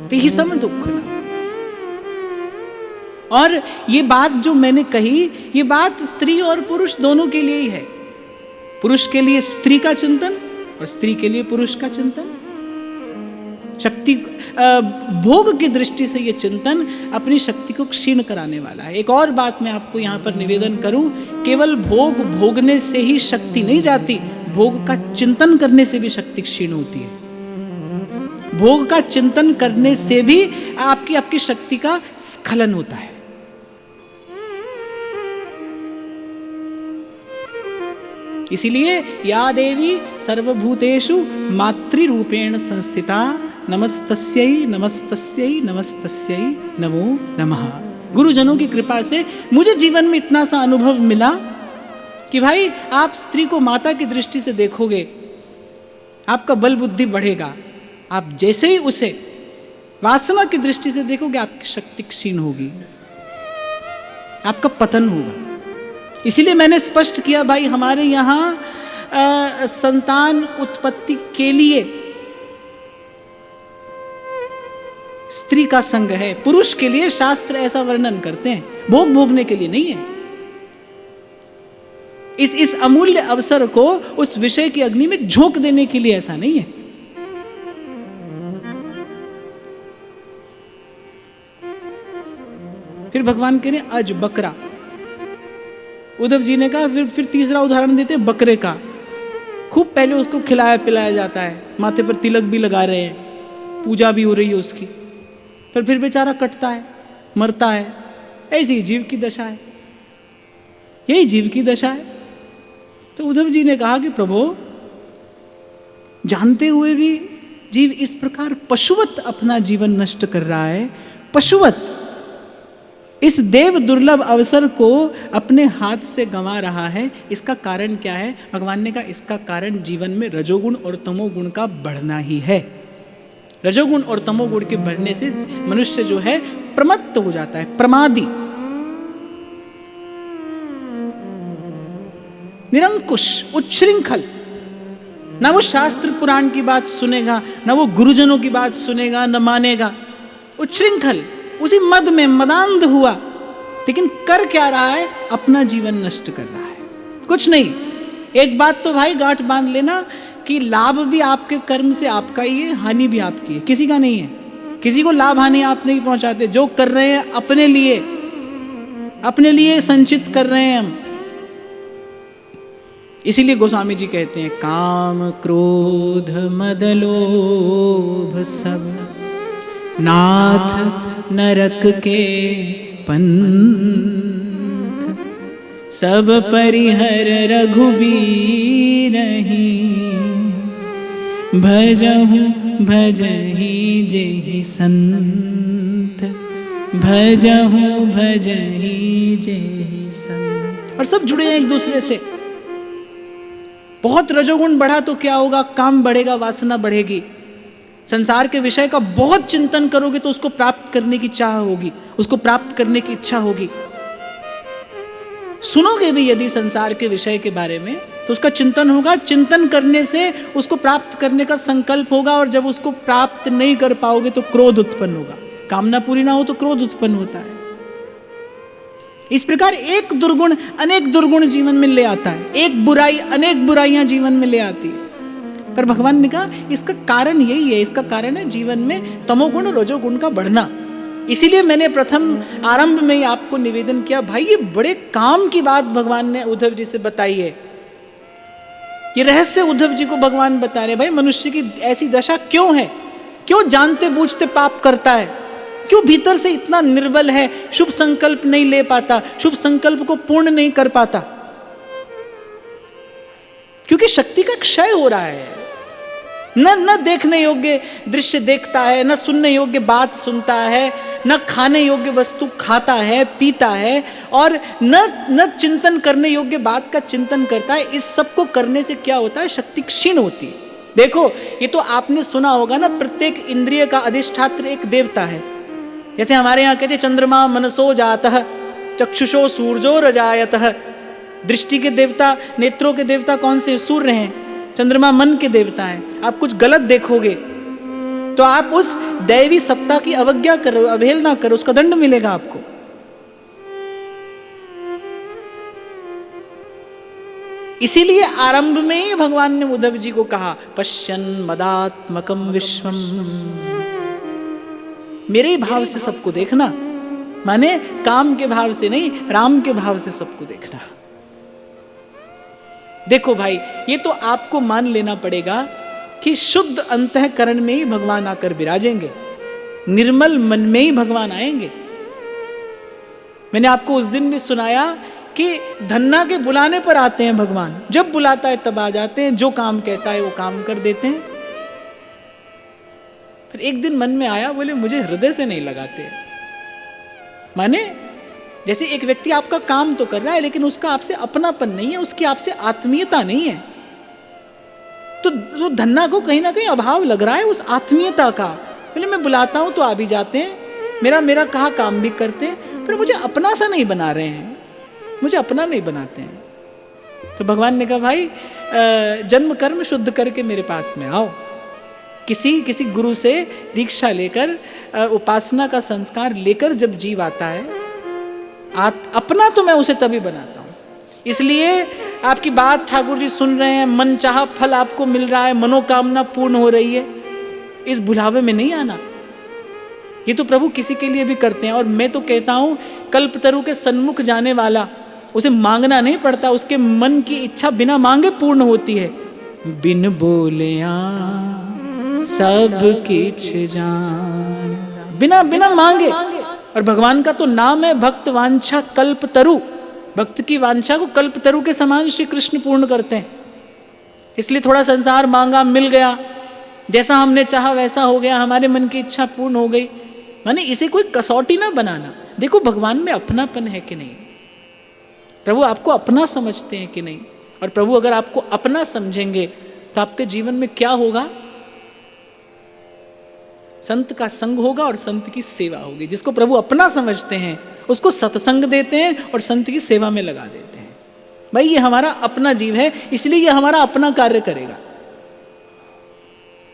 तिहिसम दुख न। और ये बात जो मैंने कही, ये बात स्त्री और पुरुष दोनों के लिए ही है। पुरुष के लिए स्त्री का चिंतन और स्त्री के लिए पुरुष का चिंतन। शक्ति भोग की दृष्टि से ये चिंतन अपनी शक्ति को क्षीण कराने वाला है। एक और बात मैं आपको यहाँ पर निवेदन करूं, केवल भोग भोगने से ही शक्ति नहीं जाती, भोग का चिंतन करने से भी शक्ति क्षीण होती है। भोग का चिंतन करने से भी आपकी शक्ति का स्खलन होता है। इसीलिए या देवी सर्वभूतेषु मातृरूपेण संस्थिता, नमस्तस्यै नमस्तस्यै नमस्तस्यै नमो नमः। गुरुजनों की कृपा से मुझे जीवन में इतना सा अनुभव मिला कि भाई आप स्त्री को माता की दृष्टि से देखोगे, आपका बल बुद्धि बढ़ेगा। आप जैसे ही उसे वासना की दृष्टि से देखोगे, आपकी शक्ति क्षीण होगी, आपका पतन होगा। इसीलिए मैंने स्पष्ट किया भाई, हमारे यहाँ संतान उत्पत्ति के लिए स्त्री का संग है, पुरुष के लिए शास्त्र ऐसा वर्णन करते हैं, भोग भोगने के लिए नहीं है। इस अमूल्य अवसर को उस विषय की अग्नि में झोंक देने के लिए ऐसा नहीं है। फिर भगवान कह रहे अज बकरा। उद्धव जी ने कहा, फिर तीसरा उदाहरण देते हैं बकरे का। खूब पहले उसको खिलाया पिलाया जाता है, माथे पर तिलक भी लगा रहे हैं, पूजा भी हो रही है उसकी, पर फिर बेचारा कटता है, मरता है। ऐसी जीव की दशा है, यही जीव की दशा है। तो उद्धव जी ने कहा कि प्रभु, जानते हुए भी जीव इस प्रकार पशुवत अपना जीवन नष्ट कर रहा है, पशुवत इस देव दुर्लभ अवसर को अपने हाथ से गंवा रहा है। इसका कारण क्या है? भगवान ने कहा इसका कारण जीवन में रजोगुण और तमोगुण का बढ़ना ही है। रजोगुण और तमोगुण के बढ़ने से मनुष्य जो है प्रमत्त हो जाता है, प्रमादी, निरंकुश, उच्छृंखल। ना वो शास्त्र पुराण की बात सुनेगा, ना वो गुरुजनों की बात सुनेगा, न मानेगा। उच्छृंखल, उसी मद में मदांध हुआ। लेकिन कर क्या रहा है? अपना जीवन नष्ट कर रहा है, कुछ नहीं। एक बात तो भाई गांठ बांध लेना कि लाभ भी आपके कर्म से आपका ही है, हानि भी आपकी है, किसी का नहीं है। किसी को लाभ हानि आप नहीं पहुंचाते। जो कर रहे हैं अपने लिए संचित कर रहे हैं हम। इसीलिए गोस्वामी जी कहते हैं, काम क्रोध मद लोभ सब नाथ नरक के पंथ, सब परिहर रघुबीरहि, भजहु भजहि जेहि संत, भजहु भजहि जेहि संत। और सब जुड़े हैं एक दूसरे से। बहुत रजोगुण बढ़ा तो क्या होगा? काम बढ़ेगा, वासना बढ़ेगी। संसार के विषय का बहुत चिंतन करोगे तो उसको प्राप्त करने की चाह होगी, उसको प्राप्त करने की इच्छा होगी। सुनोगे भी यदि संसार के विषय के बारे में तो उसका चिंतन होगा, चिंतन करने से उसको प्राप्त करने का संकल्प होगा, और जब उसको प्राप्त नहीं कर पाओगे तो क्रोध उत्पन्न होगा। कामना पूरी ना हो तो क्रोध उत्पन्न होता है। इस प्रकार एक दुर्गुण अनेक दुर्गुण जीवन में ले आता है, एक बुराई अनेक बुराइयां जीवन में ले आती है। पर भगवान ने कहा इसका कारण यही है, इसका कारण है जीवन में तमोगुण रजोगुण का बढ़ना। इसीलिए मैंने प्रथम आरंभ में ही आपको निवेदन किया, भाई ये बड़े काम की बात भगवान ने उद्धव जी से बताई है। ये रहस्य उद्धव जी को भगवान बता रहे, भाई मनुष्य की ऐसी दशा क्यों है, क्यों जानते बूझते पाप करता है, क्यों भीतर से इतना निर्बल है, शुभ संकल्प नहीं ले पाता, शुभ संकल्प को पूर्ण नहीं कर पाता। क्योंकि शक्ति का क्षय हो रहा है। न देखने योग्य दृश्य देखता है, न सुनने योग्य बात सुनता है, न खाने योग्य वस्तु खाता है पीता है, और न चिंतन करने योग्य बात का चिंतन करता है। इस सब को करने से क्या होता है? शक्ति क्षीण होती है। देखो ये तो आपने सुना होगा ना, प्रत्येक इंद्रिय का अधिष्ठात्र एक देवता है। जैसे हमारे यहाँ कहते चंद्रमा मनसो जातः, चक्षुषो सूर्यो रजायतः। दृष्टि के देवता, नेत्रों के देवता कौन से? सूर्य हैं। चंद्रमा मन के देवता हैं। आप कुछ गलत देखोगे तो आप उस दैवी सत्ता की अवज्ञा करो, अवहेलना करो, उसका दंड मिलेगा आपको। इसीलिए आरंभ में ही भगवान ने उद्धव जी को कहा, पश्यन् मदात्मकं विश्वम, मेरे ही भाव से सबको देखना, माने काम के भाव से नहीं, राम के भाव से सबको देखना। देखो भाई, ये तो आपको मान लेना पड़ेगा कि शुद्ध अंतःकरण में ही भगवान आकर विराजेंगे, निर्मल मन में ही भगवान आएंगे। मैंने आपको उस दिन भी सुनाया कि धन्ना के बुलाने पर आते हैं भगवान, जब बुलाता है तब आ जाते हैं, जो काम कहता है वो काम कर देते हैं। फिर एक दिन मन में आया, बोले मुझे हृदय से नहीं लगाते। माने जैसे एक व्यक्ति आपका काम तो कर रहा है लेकिन उसका आपसे अपनापन नहीं है, उसकी आपसे आत्मीयता नहीं है, तो धन्ना को कहीं ना कहीं अभाव लग रहा है उस आत्मीयता का। बोले मैं बुलाता हूं तो आ भी जाते हैं, मेरा कहा काम भी करते हैं, फिर मुझे अपना सा नहीं बना रहे हैं, मुझे अपना नहीं बनाते हैं। तो भगवान ने कहा भाई जन्म कर्म शुद्ध करके मेरे पास में आओ, किसी गुरु से दीक्षा लेकर उपासना का संस्कार लेकर जब जीव आता है, अपना तो मैं उसे तभी बनाता हूं। इसलिए आपकी बात ठाकुर जी सुन रहे हैं, मन चाहा फल आपको मिल रहा है, मनोकामना पूर्ण हो रही है, इस भुलावे में नहीं आना। ये तो प्रभु किसी के लिए भी करते हैं। और मैं तो कहता हूं कल्पतरु के सन्मुख जाने वाला, उसे मांगना नहीं पड़ता, उसके मन की इच्छा बिना मांगे पूर्ण होती है। बिन बोलिया सब किछ जान, बिना मांगे। और भगवान का तो नाम है भक्त वांछा कल्पतरु, भक्त की वांछा को कल्पतरु के समान श्री कृष्ण पूर्ण करते हैं। इसलिए थोड़ा संसार मांगा, मिल गया, जैसा हमने चाहा वैसा हो गया, हमारे मन की इच्छा पूर्ण हो गई। माने इसे कोई कसौटी ना बनाना। देखो भगवान में अपनापन है कि नहीं, प्रभु आपको अपना समझते हैं कि नहीं। और प्रभु अगर आपको अपना समझेंगे तो आपके जीवन में क्या होगा? संत का संग होगा और संत की सेवा होगी। जिसको प्रभु अपना समझते हैं उसको सत्संग देते हैं और संत की सेवा में लगा देते हैं। भाई ये हमारा अपना जीव है, इसलिए ये हमारा अपना कार्य करेगा,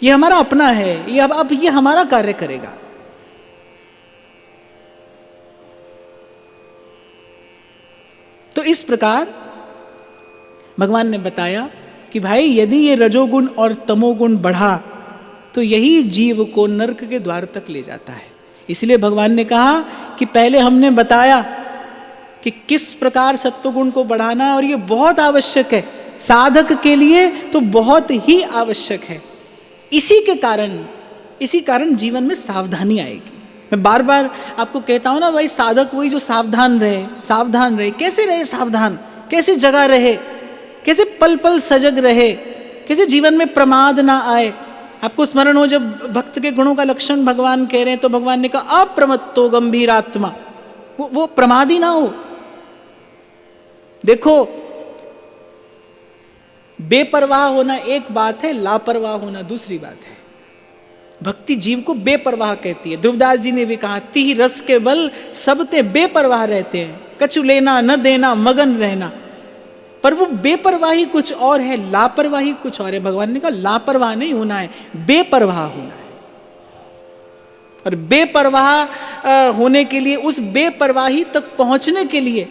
ये हमारा अपना है, ये अब ये हमारा कार्य करेगा। तो इस प्रकार भगवान ने बताया कि भाई यदि ये रजोगुण और तमोगुण बढ़ा तो यही जीव को नरक के द्वार तक ले जाता है। इसलिए भगवान ने कहा कि पहले हमने बताया कि किस प्रकार सत्वगुण को बढ़ाना है, और ये बहुत आवश्यक है साधक के लिए, तो बहुत ही आवश्यक है। इसी के कारण इसी कारण जीवन में सावधानी आएगी। मैं बार बार आपको कहता हूं ना भाई, साधक वही जो सावधान रहे, सावधान रहे। कैसे रहे सावधान, कैसे जगा रहे, कैसे पल पल सजग रहे, कैसे जीवन में प्रमाद ना आए। आपको स्मरण हो जब भक्त के गुणों का लक्षण भगवान कह रहे हैं तो भगवान ने कहा अप्रमत्तो गंभीर आत्मा, वो प्रमादी ना हो। देखो, बेपरवाह होना एक बात है, लापरवाह होना दूसरी बात है। भक्ति जीव को बेपरवाह कहती है। ध्रुवदास जी ने भी कहा, तिहि रस के बल सबते बेपरवाह रहते हैं, कछु लेना न देना मगन रहना। पर वो बेपरवाही कुछ और है, लापरवाही कुछ और है। भगवान ने कहा लापरवाह नहीं होना है, बेपरवाह होना है। और बेपरवाह होने के लिए, उस बेपरवाही तक पहुंचने के लिए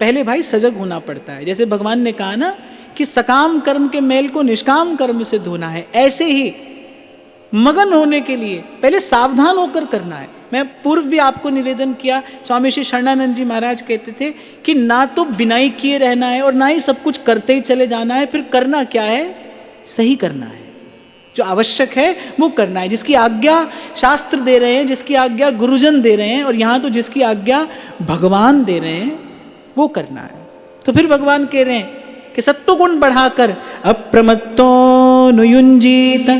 पहले भाई सजग होना पड़ता है। जैसे भगवान ने कहा ना कि सकाम कर्म के मैल को निष्काम कर्म से धोना है, ऐसे ही मगन होने के लिए पहले सावधान होकर करना है। मैं पूर्व भी आपको निवेदन किया, स्वामी श्री शरणानंद जी महाराज कहते थे कि ना तो बिनाई किए रहना है और ना ही सब कुछ करते ही चले जाना है। फिर करना क्या है, सही करना है, जो आवश्यक है वो करना है। जिसकी आज्ञा शास्त्र दे रहे हैं, जिसकी आज्ञा गुरुजन दे रहे हैं, और यहाँ तो जिसकी आज्ञा भगवान दे रहे हैं वो करना है। तो फिर भगवान कह रहे हैं कि सत्वगुण बढ़ाकर अप्रमत्तो नुयुंजीत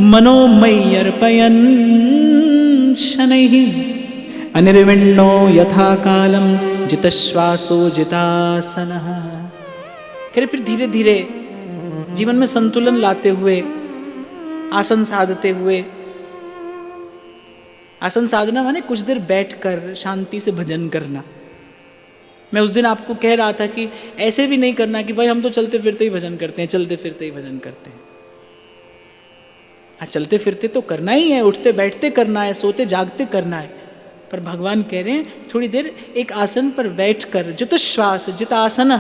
मनोमय्यर्पयन् शनैः अनिर्विण्णो यथा कालम जितश्वासो जितासनः। कह फिर धीरे धीरे जीवन में संतुलन लाते हुए, आसन साधते हुए। आसन साधना माने कुछ देर बैठकर शांति से भजन करना। मैं उस दिन आपको कह रहा था कि ऐसे भी नहीं करना कि भाई हम तो चलते फिरते ही भजन करते हैं, चलते फिरते ही भजन करते हैं। हाँ, चलते फिरते तो करना ही है, उठते बैठते करना है, सोते जागते करना है। पर भगवान कह रहे हैं थोड़ी देर एक आसन पर बैठकर, जित श्वास जित आसन,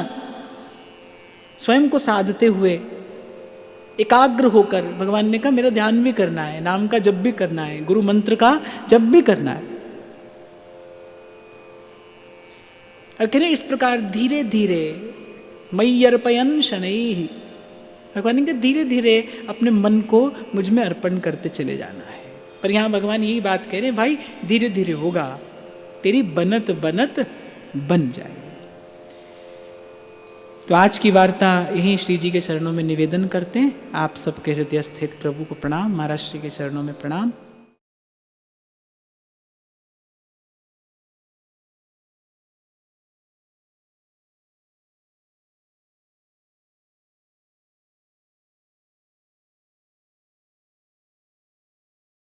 स्वयं को साधते हुए, एकाग्र होकर। भगवान ने कहा मेरा ध्यान भी करना है, नाम का जप भी करना है, गुरु मंत्र का जप भी करना है। और कह रहे इस प्रकार धीरे धीरे मय्यर्पयन् शनैः, भगवान ने कहा धीरे धीरे अपने मन को मुझ में अर्पण करते चले जाना है। पर यहाँ भगवान यही बात कह रहे हैं, भाई धीरे धीरे होगा, तेरी बनत बनत बन जाए। तो आज की वार्ता यहीं श्री जी के चरणों में निवेदन करते हैं। आप सबके हृदय स्थित प्रभु को प्रणाम, महाराज श्री के चरणों में प्रणाम।